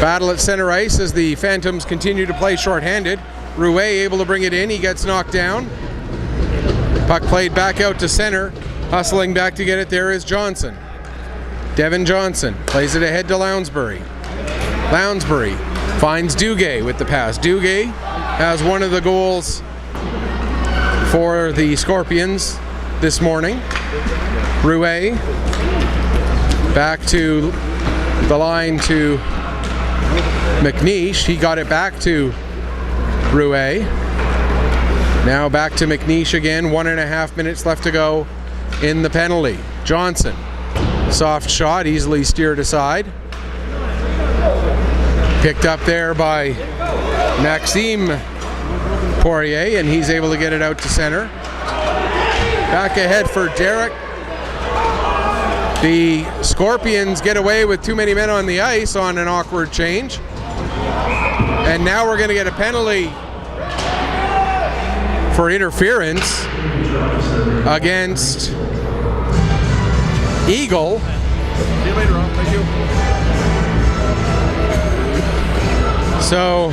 Battle at center ice as the Phantoms continue to play shorthanded. Rouet able to bring it in. He gets knocked down. Puck played back out to center. Hustling back to get it there is Johnson. Devin Johnson plays it ahead to Lounsbury. Lounsbury finds Duguay with the pass. Duguay has one of the goals for the Scorpions this morning. Rouet back to the line to McNeish. He got it back to Rouet. Now back to McNeish again. 1.5 minutes left to go in the penalty. Johnson, soft shot, easily steered aside. Picked up there by Maxime Poirier, and he's able to get it out to center. Back ahead for Derek. The Scorpions get away with too many men on the ice on an awkward change. And now we're going to get a penalty for interference against Eagle. See you later on. Thank you. So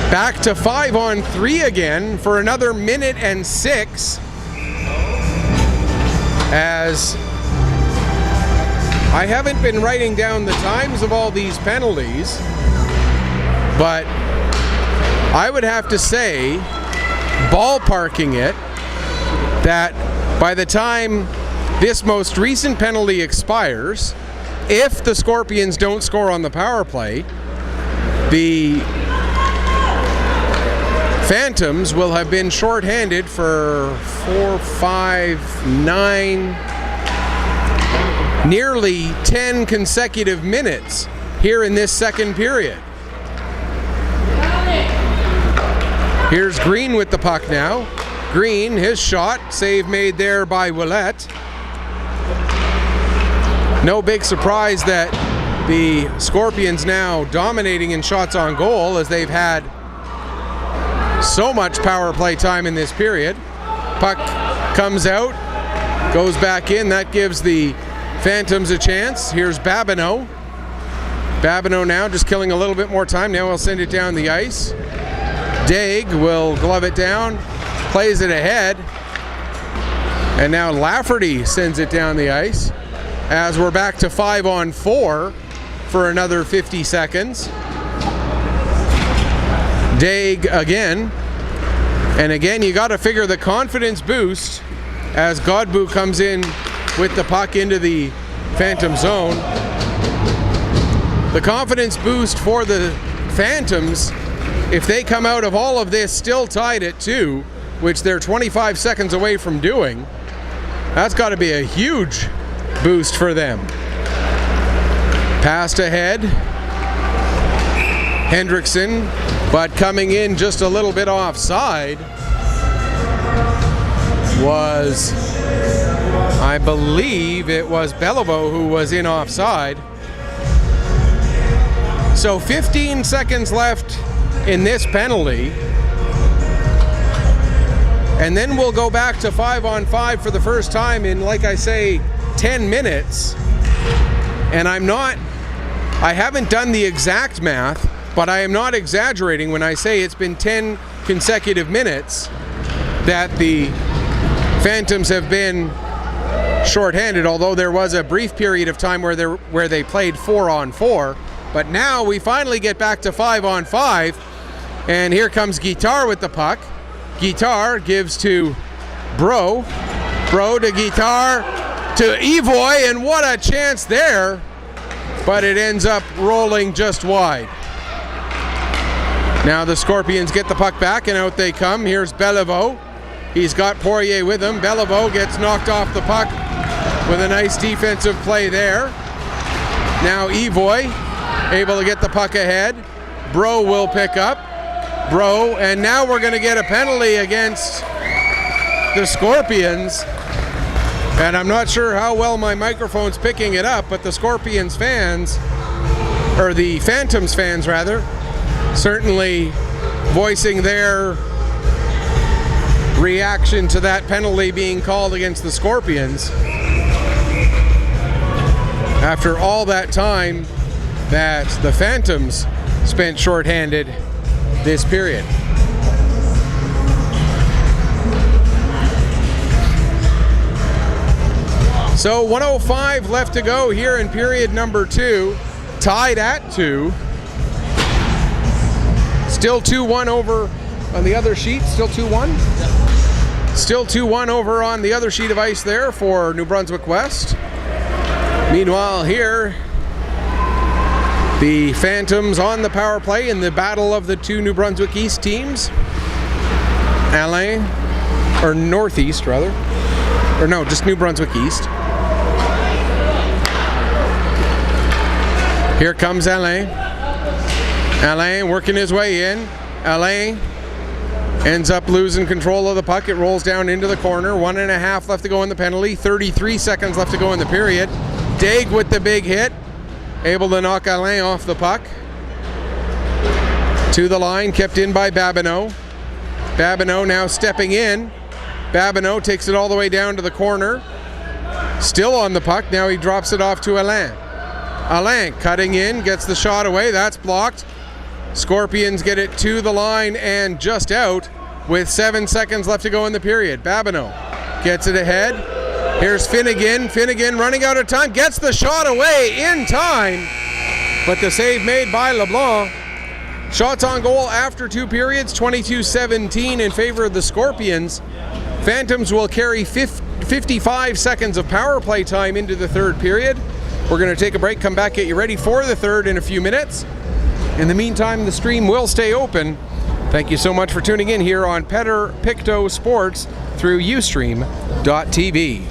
back to 5-on-3 again for another 1 minute and 6 as I haven't been writing down the times of all these penalties, but I would have to say, ballparking it, that by the time this most recent penalty expires, if the Scorpions don't score on the power play, the Phantoms will have been shorthanded for 4, 5, 9, nearly 10 consecutive minutes here in this second period. Here's Green with the puck now. Green, his shot, save made there by Ouellette. No big surprise that the Scorpions now dominating in shots on goal, as they've had so much power play time in this period. Puck comes out, goes back in. That gives the Phantoms a chance. Here's Babineau. Babineau now just killing a little bit more time. Now he'll send it down the ice. Daig will glove it down, plays it ahead. And now Lafferty sends it down the ice, as we're back to 5-on-4 for another 50 seconds. Daig again. And again, you got to figure the confidence boost as Godbout comes in with the puck into the Phantom zone. The confidence boost for the Phantoms, if they come out of all of this still tied at 2, which they're 25 seconds away from doing, that's got to be a huge boost for them. Passed ahead. Hendrickson, but coming in just a little bit offside was, I believe it was Beliveau who was in offside. So 15 seconds left in this penalty. And then we'll go back to 5-on-5 for the first time in, like I say, 10 minutes. And I haven't done the exact math, but I am not exaggerating when I say it's been 10 consecutive minutes that the Phantoms have been shorthanded, although there was a brief period of time where they played 4-on-4. But now we finally get back to 5-on-5, and here comes Guitar with the puck. Guitar gives to Bro. Bro to Guitar to Evoy, and what a chance there, but it ends up rolling just wide. Now the Scorpions get the puck back, and out they come. Here's Beliveau. He's got Poirier with him. Beliveau gets knocked off the puck with a nice defensive play there. Now Evoy able to get the puck ahead. Bro will pick up. Bro, and now we're going to get a penalty against the Scorpions. And I'm not sure how well my microphone's picking it up, but the Scorpions fans, or the Phantoms fans rather, certainly voicing their reaction to that penalty being called against the Scorpions after all that time that the Phantoms spent shorthanded this period. So 1:05 left to go here in period number 2, tied at 2. Still 2-1 over on the other sheet. Still 2-1? Still 2-1 over on the other sheet of ice there for New Brunswick West. Meanwhile here, the Phantoms on the power play in the battle of the two New Brunswick East teams. Alain, or Northeast rather. Or no, just New Brunswick East. Here comes Alain. Alain working his way in. Alain ends up losing control of the puck. It rolls down into the corner. 1.5 left to go in the penalty. 33 seconds left to go in the period. Daig with the big hit. Able to knock Alain off the puck. To the line, kept in by Babineau. Babineau now stepping in. Babineau takes it all the way down to the corner. Still on the puck. Now he drops it off to Alain. Alain cutting in, gets the shot away. That's blocked. Scorpions get it to the line and just out with 7 seconds left to go in the period. Babineau gets it ahead. Here's Finnegan. Finnegan running out of time. Gets the shot away in time. But the save made by LeBlanc. Shots on goal after 2 periods. 22-17 in favor of the Scorpions. Phantoms will carry 55 seconds of power play time into the 3rd period. We're going to take a break, come back, get you ready for the 3rd in a few minutes. In the meantime, the stream will stay open. Thank you so much for tuning in here on Petter Pictou Sports through Ustream.tv.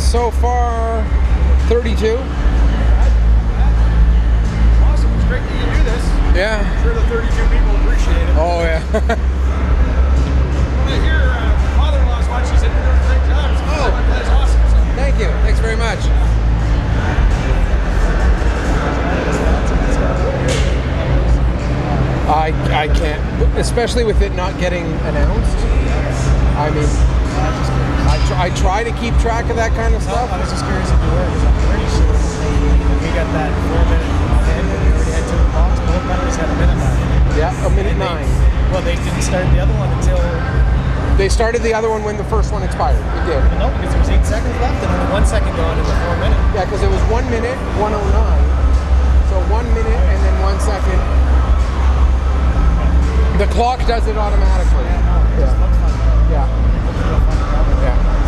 So far, 32. Awesome. It's great that you do this. Yeah. I'm sure the 32 people appreciate it. Oh, yeah. When I hear father-in-law's watch, she said you're doing a great job. So that's awesome. So. Thank you. Thanks very much. I can't, especially with it not getting announced. I mean, I try to keep track of that kind of stuff. I was just curious if you were, because I'm pretty sure we got that 4-minute and we already had 2 blocks. Both members had a minute left. Yeah, a minute 9. Well, they didn't start the other one until They started the other one when the first one expired. It did. No, because there was 8 seconds left and only 1 second going into 4 minutes. Yeah, because it was 1 minute, 109. So 1 minute and then 1 second. The clock does it automatically. Yeah. Yeah. Yeah.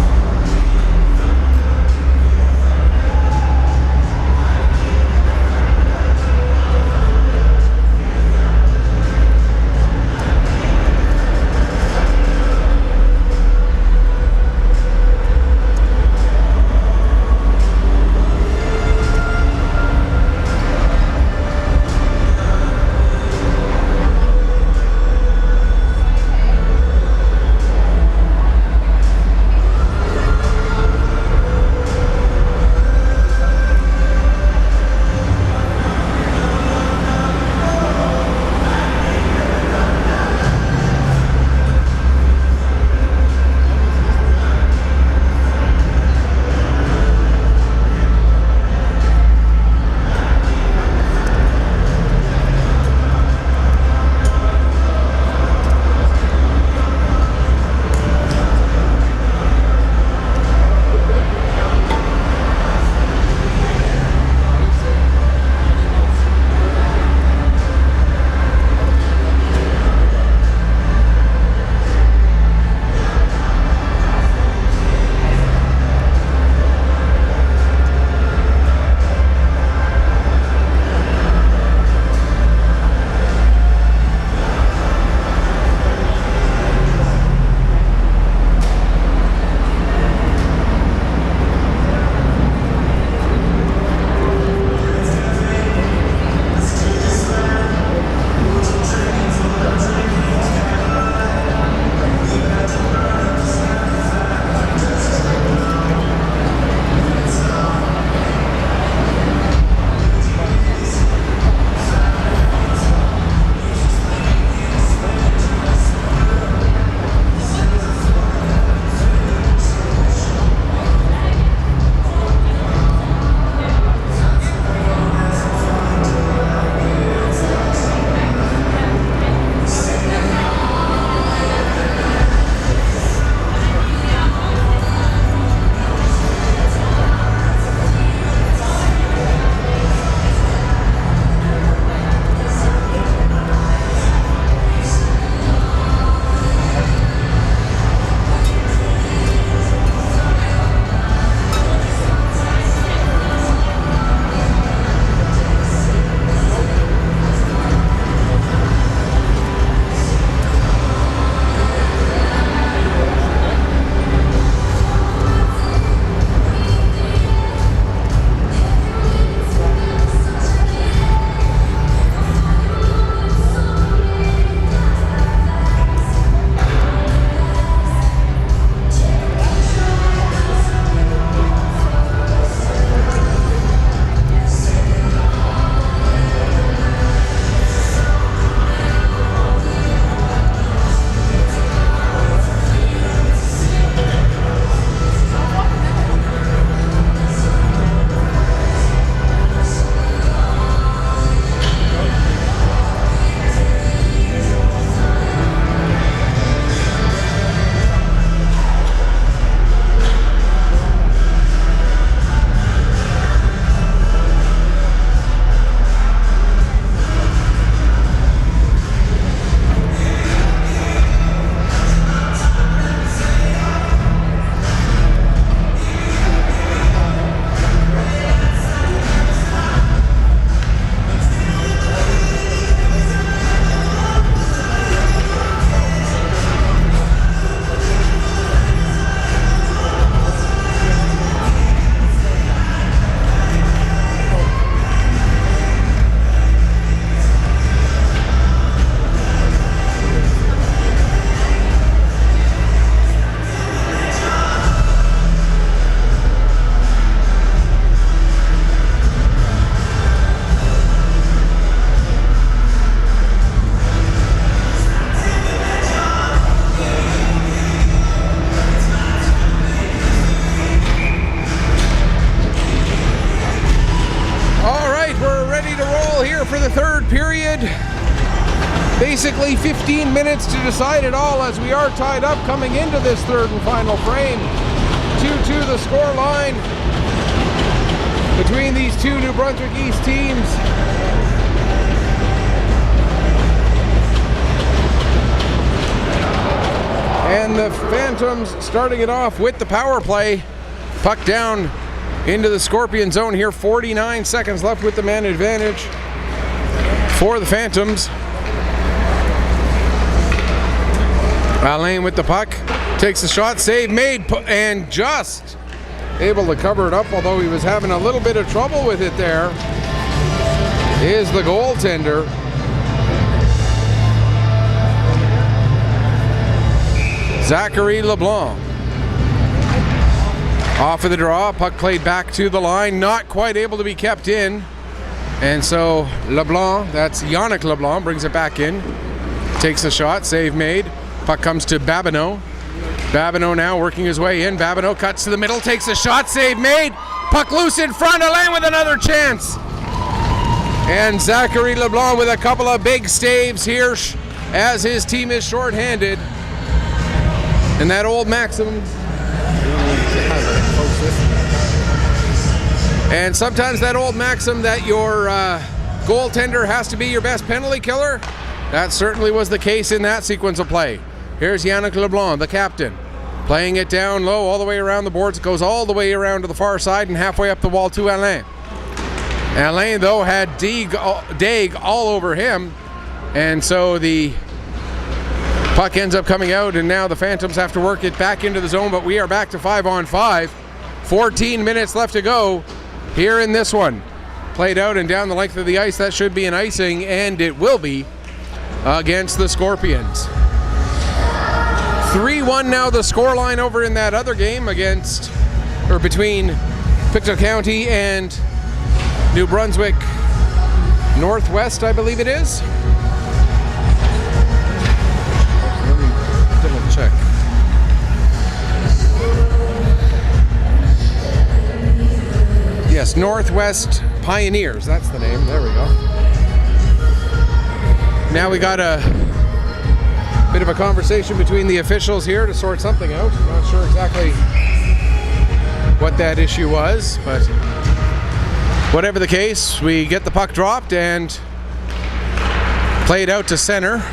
basically 15 minutes to decide it all, as we are tied up coming into this third and final frame. 2-2 the score line between these two New Brunswick East teams. And the Phantoms starting it off with the power play. Puck down into the Scorpion zone here. 49 seconds left with the man advantage for the Phantoms. Alain with the puck. Takes the shot. Save made. And just able to cover it up, although he was having a little bit of trouble with it there. Is the goaltender. Zachary LeBlanc. Off of the draw, puck played back to the line, not quite able to be kept in. And so LeBlanc, that's Yannick LeBlanc, brings it back in. Takes the shot, save made. Puck comes to Babineau. Babineau now working his way in. Babineau cuts to the middle, takes the shot, save made. Puck loose in front, Alain with another chance. And Zachary LeBlanc with a couple of big saves here as his team is shorthanded. And that old maxim, and sometimes that old maxim that your goaltender has to be your best penalty killer, that certainly was the case in that sequence of play. Here's Yannick LeBlanc, the captain, playing it down low all the way around the boards. It goes all the way around to the far side and halfway up the wall to Alain. Alain, though, had Daig all over him, and so the puck ends up coming out, and now the Phantoms have to work it back into the zone, but we are back to 5-on-5. 14 minutes left to go here in this one. Played out and down the length of the ice. That should be an icing, and it will be against the Scorpions. 3-1 now the scoreline over in that other game between Pictou County and New Brunswick Northwest, I believe it is. Check. Yes, Northwest Pioneers, that's the name. There we go. Now we got a bit of a conversation between the officials here to sort something out. I'm not sure exactly what that issue was, but whatever the case, we get the puck dropped and played out to center.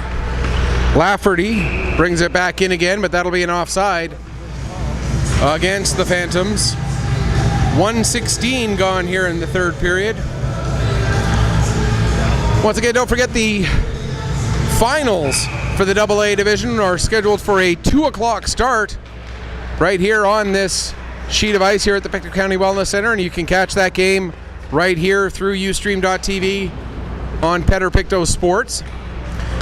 Lafferty brings it back in again, but that'll be an offside against the Phantoms. 1:16 gone here in the third period. Once again, don't forget the finals for the AA division are scheduled for a 2 o'clock start right here on this sheet of ice here at the Pictou County Wellness Center, and you can catch that game right here through Ustream.tv on Petter Pictou Sports.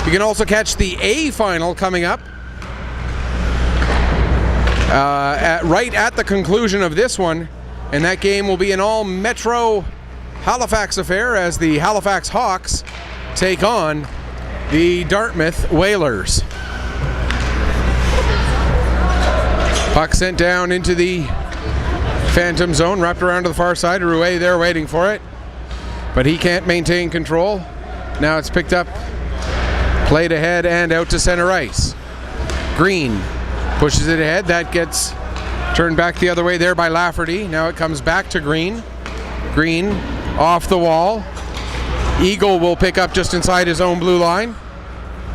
You can also catch the A final coming up right at the conclusion of this one, and that game will be an all-Metro Halifax affair as the Halifax Hawks take on the Dartmouth Whalers. Puck sent down into the Phantom zone, wrapped around to the far side. Rouet there waiting for it, but he can't maintain control. Now it's picked up, played ahead and out to center ice. Green pushes it ahead. That gets turned back the other way there by Lafferty. Now it comes back to Green. Green off the wall. Eagle will pick up just inside his own blue line.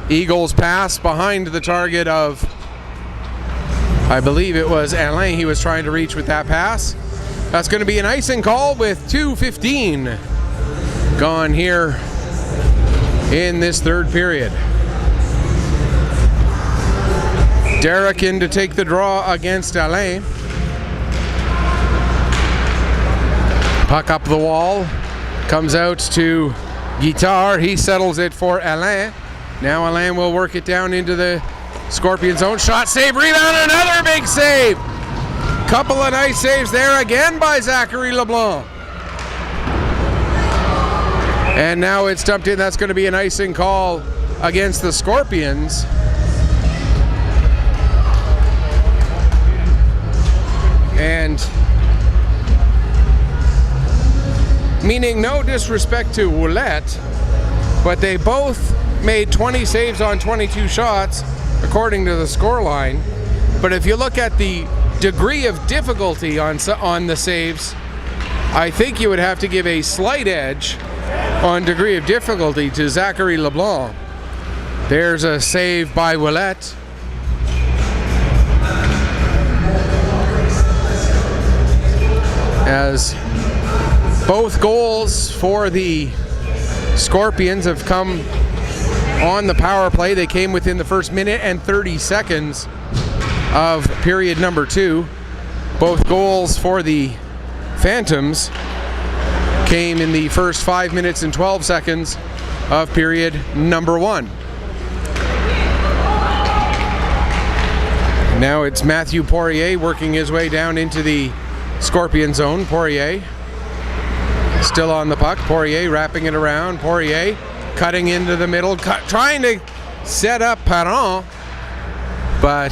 Eagle's pass behind the target of, I believe it was Alain he was trying to reach with that pass. That's going to be an icing call with 2:15 gone here in this third period. Derek in to take the draw against Alain. Puck up the wall, comes out to Guitar. He settles it for Alain. Now Alain will work it down into the Scorpion zone. Shot, save, rebound, another big save. Couple of nice saves there again by Zachary LeBlanc. And now it's dumped in. That's going to be an icing call against the Scorpions. And meaning no disrespect to Ouellette, but they both made 20 saves on 22 shots, according to the scoreline. But if you look at the degree of difficulty on the saves, I think you would have to give a slight edge on degree of difficulty to Zachary LeBlanc. There's a save by Ouellette. As both goals for the Scorpions have come on the power play. They came within the first minute and 30 seconds of period number 2. Both goals for the Phantoms came in the first 5 minutes and 12 seconds of period number 1. Now it's Matthew Poirier working his way down into the Scorpion zone. Poirier still on the puck. Poirier wrapping it around. Poirier cutting into the middle, trying to set up Parent, but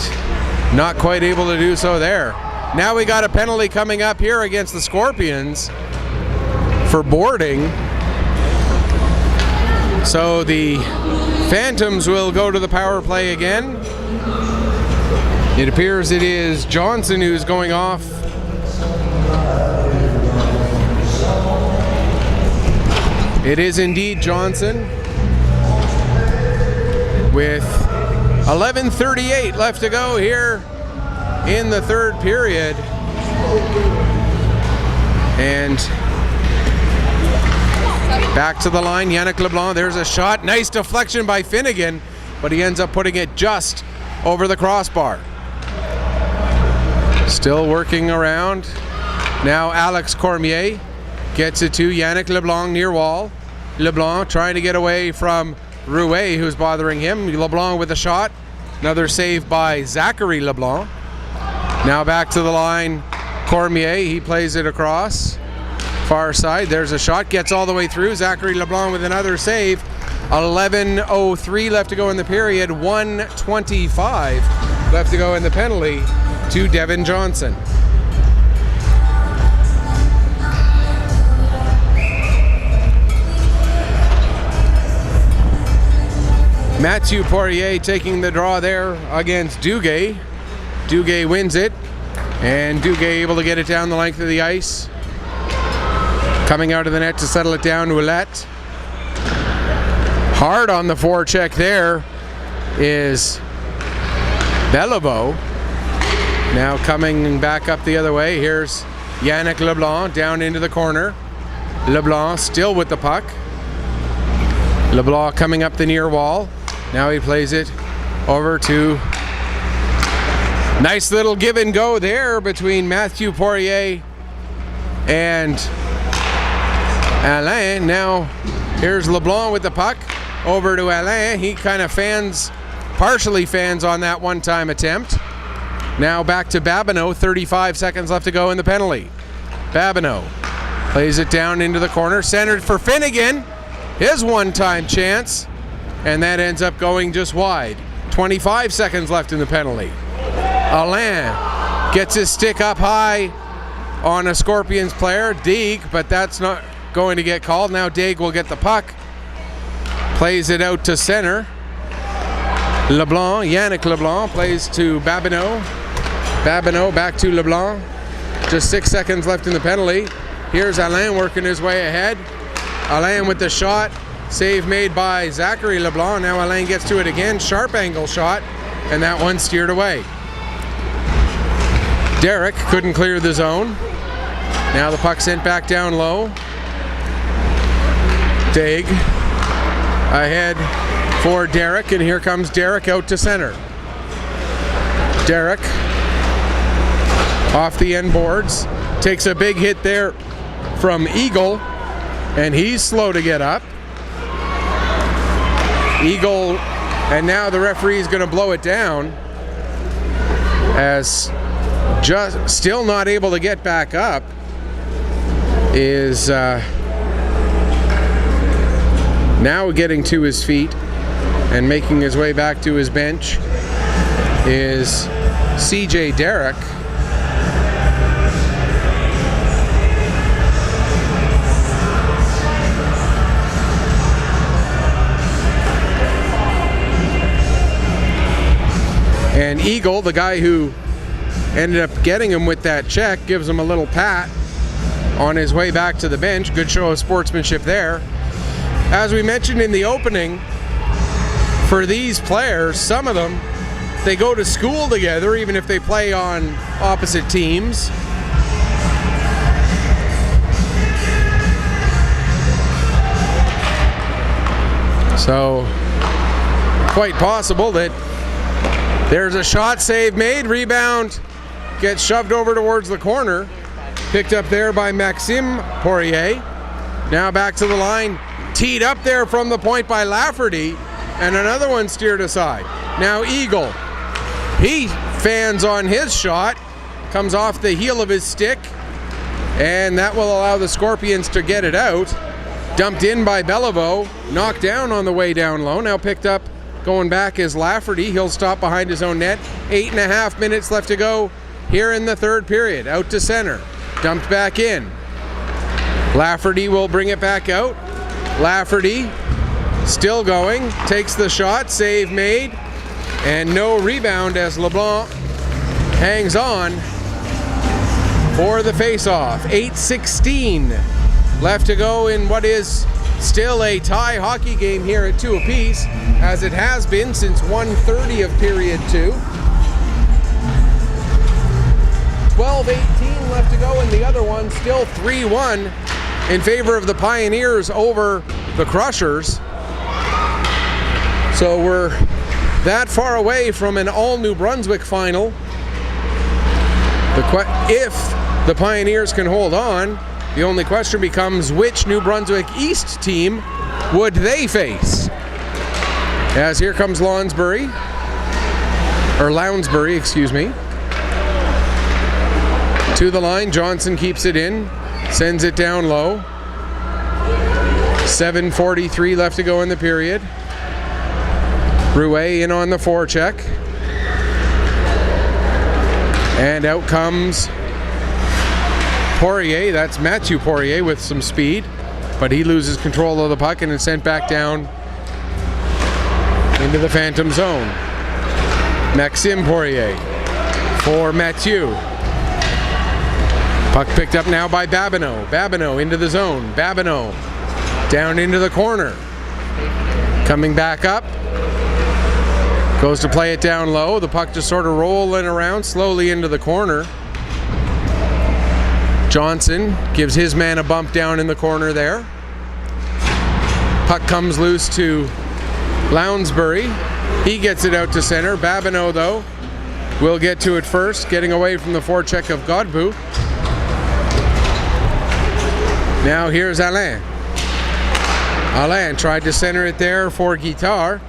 not quite able to do so there. Now we got a penalty coming up here against the Scorpions for boarding. So the Phantoms will go to the power play again. It appears it is Johnson who's going off. It is indeed Johnson, with 11:38 left to go here in the third period. And back to the line, Yannick LeBlanc. There's a shot. Nice deflection by Finnegan, but he ends up putting it just over the crossbar. Still working around. Now Alex Cormier gets it to Yannick LeBlanc near wall. LeBlanc trying to get away from Rouet, who's bothering him. LeBlanc with a shot. Another save by Zachary LeBlanc. Now back to the line, Cormier. He plays it across. Far side. There's a shot. Gets all the way through. Zachary LeBlanc with another save. 11:03 left to go in the period. 1:25 left to go in the penalty to Devin Johnson. Mathieu Poirier taking the draw there against Duguay. Duguay wins it, and Duguay able to get it down the length of the ice. Coming out of the net to settle it down, Ouellette. Hard on the forecheck there is Beliveau. Now coming back up the other way, here's Yannick LeBlanc down into the corner. LeBlanc still with the puck. LeBlanc coming up the near wall. Now he plays it over to... Nice little give and go there between Mathieu Poirier and Alain. Now here's LeBlanc with the puck over to Alain. He kind of partially fans on that one-time attempt. Now back to Babineau, 35 seconds left to go in the penalty. Babineau plays it down into the corner, centered for Finnegan. His one-time chance, and that ends up going just wide. 25 seconds left in the penalty. Alain gets his stick up high on a Scorpions player, Deeg, but that's not going to get called. Now Deeg will get the puck, plays it out to center. LeBlanc, Yannick LeBlanc plays to Babineau. Babineau back to LeBlanc. Just 6 seconds left in the penalty. Here's Alain working his way ahead. Alain with the shot. Save made by Zachary LeBlanc. Now Alain gets to it again. Sharp angle shot, and that one steered away. Derek couldn't clear the zone. Now the puck sent back down low. Deeg ahead for Derek, and here comes Derek out to center. Derek off the end boards, takes a big hit there from Eagle, and he's slow to get up. Eagle, and now the referee is going to blow it down as just still not able to get back up is now getting to his feet and making his way back to his bench is CJ Derek. And Eagle, the guy who ended up getting him with that check, gives him a little pat on his way back to the bench. Good show of sportsmanship there. As we mentioned in the opening, for these players, some of them, they go to school together, even if they play on opposite teams. So, quite possible that there's a shot save made, rebound gets shoved over towards the corner, picked up there by Maxime Poirier. Now back to the line, teed up there from the point by Lafferty, and another one steered aside. Now Eagle, he fans on his shot, comes off the heel of his stick, and that will allow the Scorpions to get it out. Dumped in by Beliveau, knocked down on the way down low, now picked up going back is Lafferty. He'll stop behind his own net. 8.5 minutes left to go here in the third period. Out to center, dumped back in. Lafferty will bring it back out. Lafferty still going, takes the shot, save made, and no rebound as LeBlanc hangs on for the face-off. 8:16 left to go in what is still a tie hockey game here at 2 apiece, as it has been since 1:30 of period 2. 12:18 left to go in the other one, still 3-1 in favor of the Pioneers over the Crushers. So we're that far away from an all New Brunswick final. If the Pioneers can hold on, the only question becomes which New Brunswick East team would they face? As here comes Lounsbury, excuse me. To the line, Johnson keeps it in, sends it down low. 7:43 left to go in the period. Rouet in on the forecheck. And out comes Poirier. That's Mathieu Poirier with some speed, but he loses control of the puck and is sent back down into the Phantom zone. Maxime Poirier for Mathieu. Puck picked up now by Babineau. Babineau into the zone. Babineau down into the corner. Coming back up. Goes to play it down low. The puck just sort of rolling around slowly into the corner. Johnson gives his man a bump down in the corner there. Puck comes loose to Lounsbury. He gets it out to center. Babineau, though, will get to it first, getting away from the forecheck of Godbout. Now here's Alain. Alain tried to center it there for Guittard,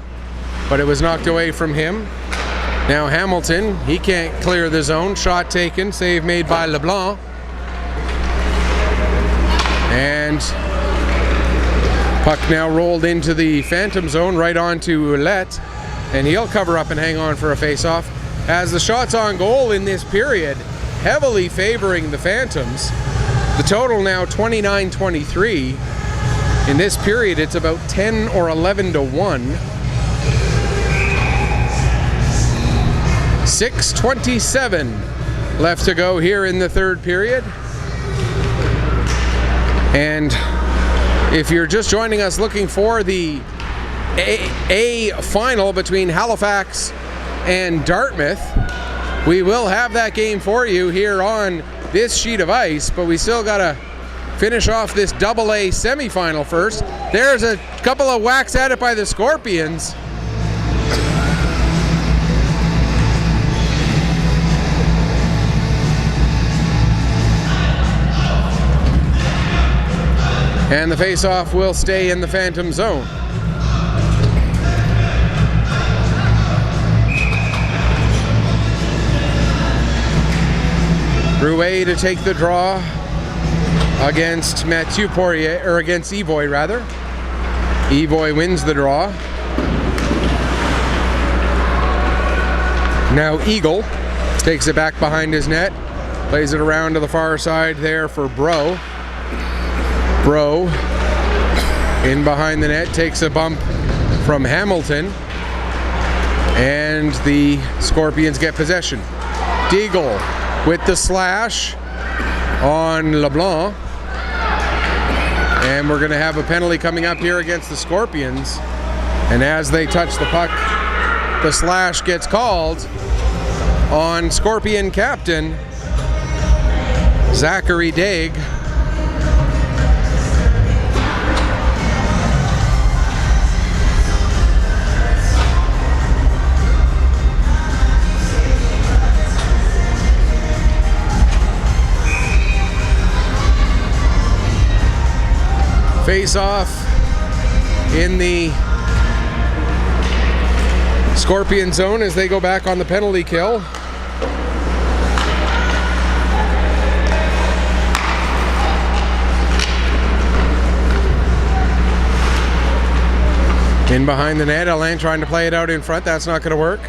but it was knocked away from him. Now Hamilton, he can't clear the zone. Shot taken, save made by LeBlanc. And puck now rolled into the Phantom zone, right onto Ouellette, and he'll cover up and hang on for a face-off. As the shots on goal in this period heavily favoring the Phantoms. The total now 29-23. In this period, it's about 10 or 11 to 1. 6:27 left to go here in the third period. And if you're just joining us looking for the A final between Halifax and Dartmouth, we will have that game for you here on this sheet of ice, but we still got to finish off this AA semifinal first. There's a couple of whacks at it by the Scorpions. And the face-off will stay in the Phantom zone. Rouet to take the draw against Mathieu Poirier, or against Evoy rather. Evoy wins the draw. Now Eagle takes it back behind his net, plays it around to the far side there for Bro. Bro in behind the net, takes a bump from Hamilton. And the Scorpions get possession. Deagle with the slash on LeBlanc. And we're going to have a penalty coming up here against the Scorpions. And as they touch the puck, the slash gets called on Scorpion captain Zachary Daig. Face off in the Scorpion zone as they go back on the penalty kill. In behind the net, Alain trying to play it out in front. That's not going to work.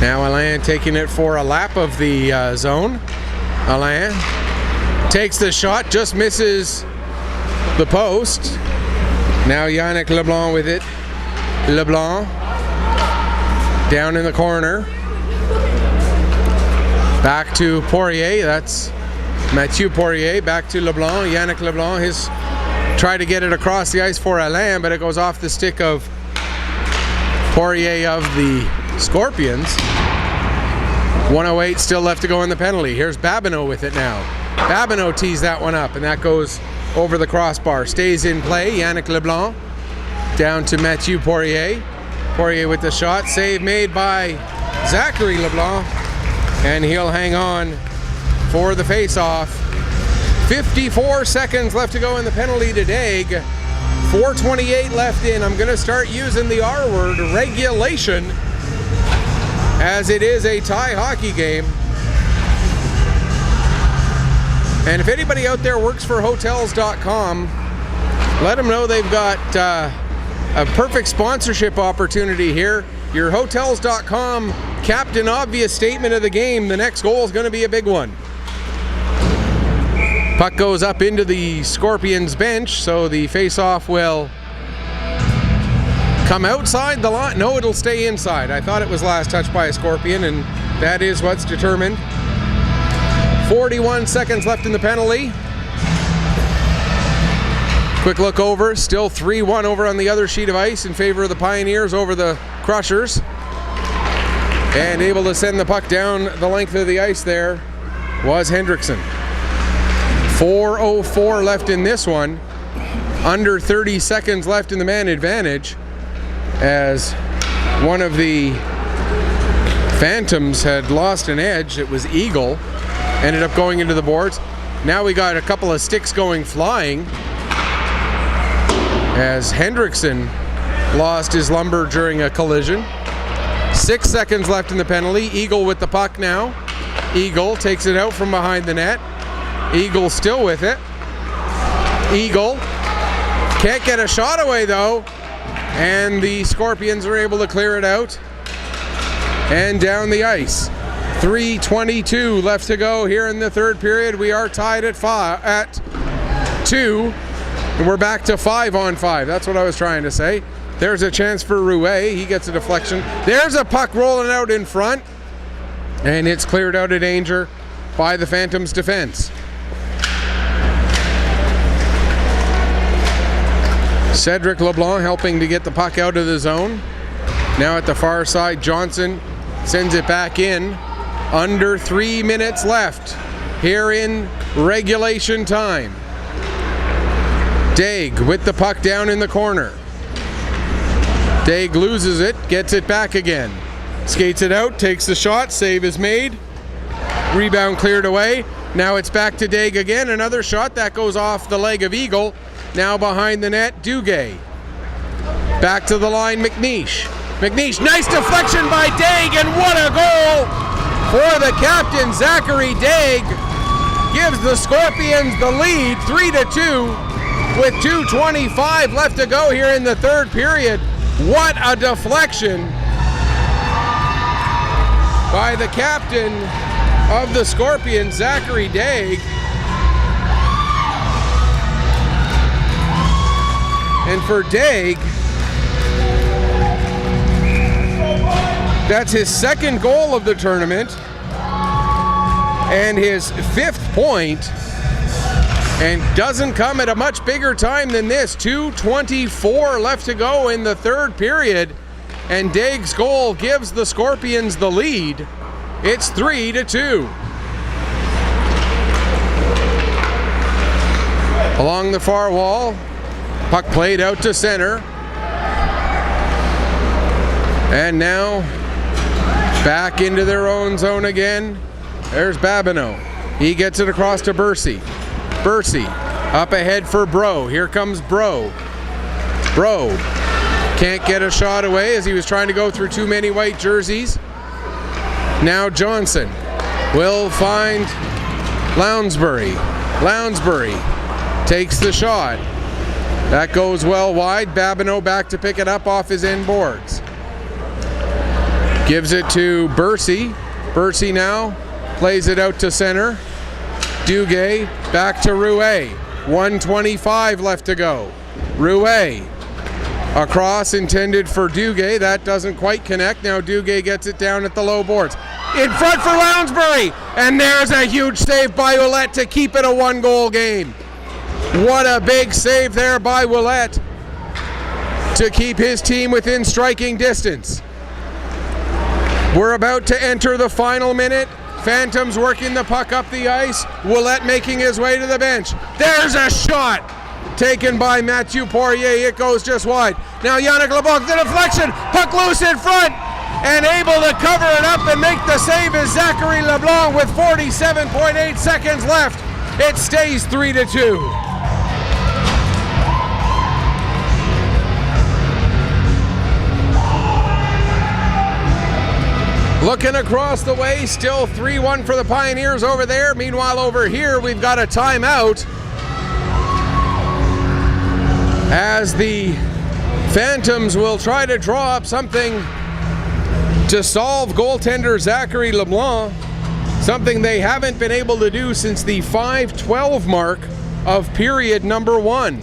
Now Alain taking it for a lap of the zone. Alain takes the shot, just misses the post. Now Yannick LeBlanc with it. LeBlanc down in the corner. Back to Poirier. That's Mathieu Poirier. Back to LeBlanc. Yannick LeBlanc has tried to get it across the ice for Alain, but it goes off the stick of Poirier of the Scorpions. 1:08 still left to go in the penalty. Here's Babineau with it now. Babineau tees that one up, and that goes over the crossbar. Stays in play. Yannick LeBlanc down to Mathieu Poirier. Poirier with the shot. Save made by Zachary LeBlanc, and he'll hang on for the face-off. 54 seconds left to go in the penalty to Daig. 4:28 left in. I'm going to start using the R word, regulation, as it is a tie hockey game. And if anybody out there works for Hotels.com, let them know they've got a perfect sponsorship opportunity here. Your Hotels.com Captain Obvious statement of the game, the next goal is going to be a big one. Puck goes up into the Scorpions bench, so the face-off will come outside the line. No, it'll stay inside. I thought it was last touched by a Scorpion, and that is what's determined. 41 seconds left in the penalty. Quick look over, still 3-1 over on the other sheet of ice in favor of the Pioneers over the Crushers. And able to send the puck down the length of the ice there was Hendrickson. 4:04 left in this one. Under 30 seconds left in the man advantage, as one of the Phantoms had lost an edge. It was Eagle. Ended up going into the boards. Now we got a couple of sticks going flying, as Hendrickson lost his lumber during a collision. 6 seconds left in the penalty. Eagle with the puck now. Eagle takes it out from behind the net. Eagle still with it. Eagle can't get a shot away though, and the Scorpions are able to clear it out and down the ice. 3:22 left to go here in the third period. We are tied at 2, and we're back to 5-on-5. That's what I was trying to say. There's a chance for Rouet. He gets a deflection. There's a puck rolling out in front, and it's cleared out of danger by the Phantoms' defense. Cedric LeBlanc helping to get the puck out of the zone. Now at the far side, Johnson sends it back in. Under 3 minutes left here in regulation time. Daig with the puck down in the corner. Daig loses it, gets it back again. Skates it out, takes the shot, save is made. Rebound cleared away. Now it's back to Daig again. Another shot that goes off the leg of Eagle. Now behind the net, Duguay. Back to the line, McNeish. McNeish, nice deflection by Daig, and what a goal for the captain. Zachary Daig gives the Scorpions the lead, 3-2, with 2:25 left to go here in the third period. What a deflection by the captain of the Scorpions, Zachary Daig. And for Daig, that's his second goal of the tournament and his 5th point, and doesn't come at a much bigger time than this. 2:24 left to go in the third period, and Daig's goal gives the Scorpions the lead. It's 3-2. Along the far wall, puck played out to center. And now back into their own zone again. There's Babineau. He gets it across to Bursey. Bursey up ahead for Bro. Here comes Bro. Bro can't get a shot away as he was trying to go through too many white jerseys. Now Johnson will find Lounsbury. Lounsbury takes the shot. That goes well wide. Babineau back to pick it up off his end boards. Gives it to Bursey. Bursey now plays it out to center. Duguay back to Rouet. 1:25 left to go. Rouet across, intended for Duguay. That doesn't quite connect. Now Duguay gets it down at the low boards. In front for Lounsbury. And there's a huge save by Ouellette to keep it a 1-goal game. What a big save there by Ouellette to keep his team within striking distance. We're about to enter the final minute. Phantoms working the puck up the ice. Ouellette making his way to the bench. There's a shot taken by Mathieu Poirier. It goes just wide. Now Yannick LeBlanc, the deflection, puck loose in front, and able to cover it up and make the save is Zachary LeBlanc with 47.8 seconds left. It stays 3-2. Looking across the way, still 3-1 for the Pioneers over there. Meanwhile, over here, we've got a timeout as the Phantoms will try to draw up something to solve goaltender Zachary LeBlanc, something they haven't been able to do since the 5:12 mark of period number 1.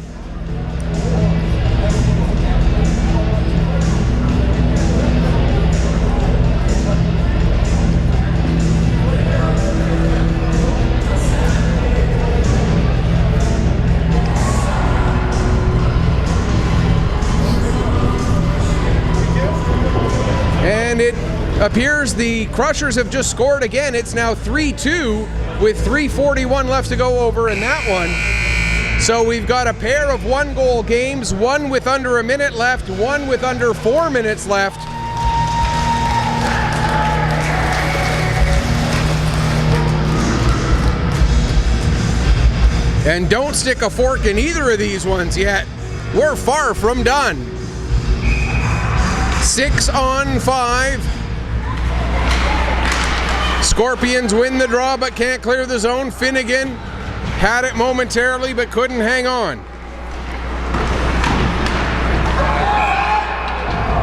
And it appears the Crushers have just scored again. It's now 3-2 with 3:41 left to go over in that one. So we've got a pair of 1-goal games, one with under a minute left, one with under 4 minutes left. And don't stick a fork in either of these ones yet. We're far from done. 6-on-5. Scorpions win the draw but can't clear the zone. Finnegan had it momentarily but couldn't hang on.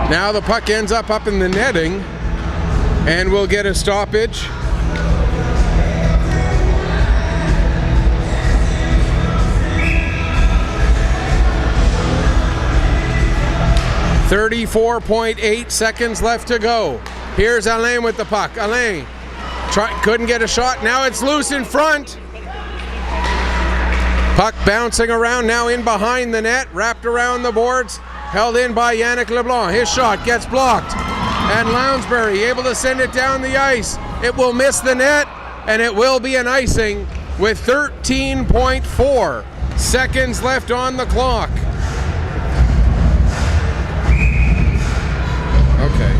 Now the puck ends up in the netting and we'll get a stoppage. .8 seconds left to go. Here's Alain with the puck. Alain couldn't get a shot. Now it's loose in front. Puck bouncing around now in behind the net, wrapped around the boards, held in by Yannick LeBlanc. His shot gets blocked. And Lounsbury able to send it down the ice. It will miss the net, and it will be an icing with 13.4 seconds left on the clock. Okay.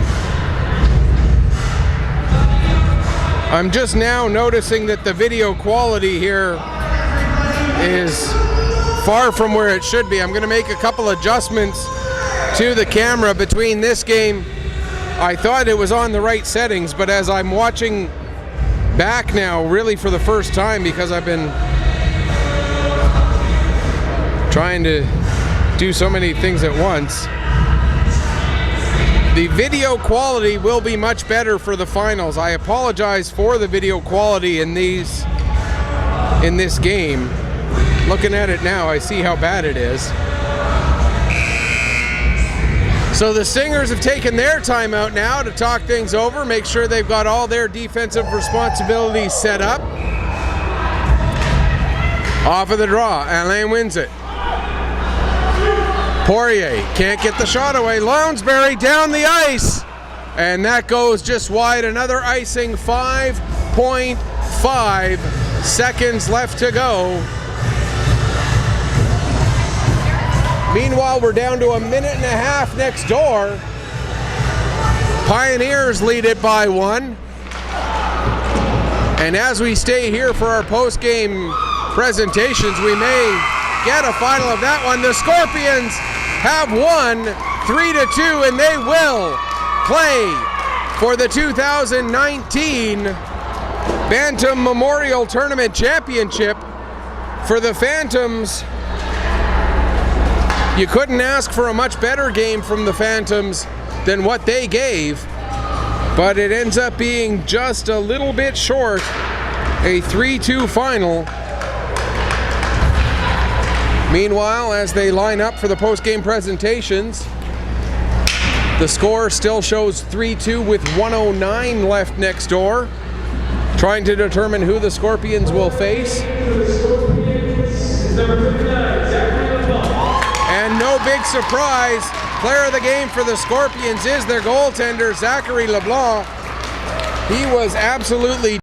I'm just now noticing that the video quality here is far from where it should be. I'm going to make a couple adjustments to the camera between this game. I thought it was on the right settings, but as I'm watching back now, really for the first time, because I've been trying to do so many things at once, the video quality will be much better for the finals. I apologize for the video quality in this game. Looking at it now, I see how bad it is. So the Stingers have taken their time out now to talk things over, make sure they've got all their defensive responsibilities set up. Off of the draw, Alain wins it. Poirier can't get the shot away. Lounsbury down the ice. And that goes just wide. Another icing, 5.5 seconds left to go. Meanwhile, we're down to a minute and a half next door. Pioneers lead it by 1. And as we stay here for our post-game presentations, we may get a final of that one. The Scorpions have won 3-2, and they will play for the 2019 Bantam Memorial Tournament Championship. For the Phantoms, you couldn't ask for a much better game from the Phantoms than what they gave, but it ends up being just a little bit short, a 3-2 final. Meanwhile, as they line up for the post-game presentations, the score still shows 3-2 with 1:09 left next door, trying to determine who the Scorpions will face. And no big surprise, player of the game for the Scorpions is their goaltender, Zachary LeBlanc. He was absolutely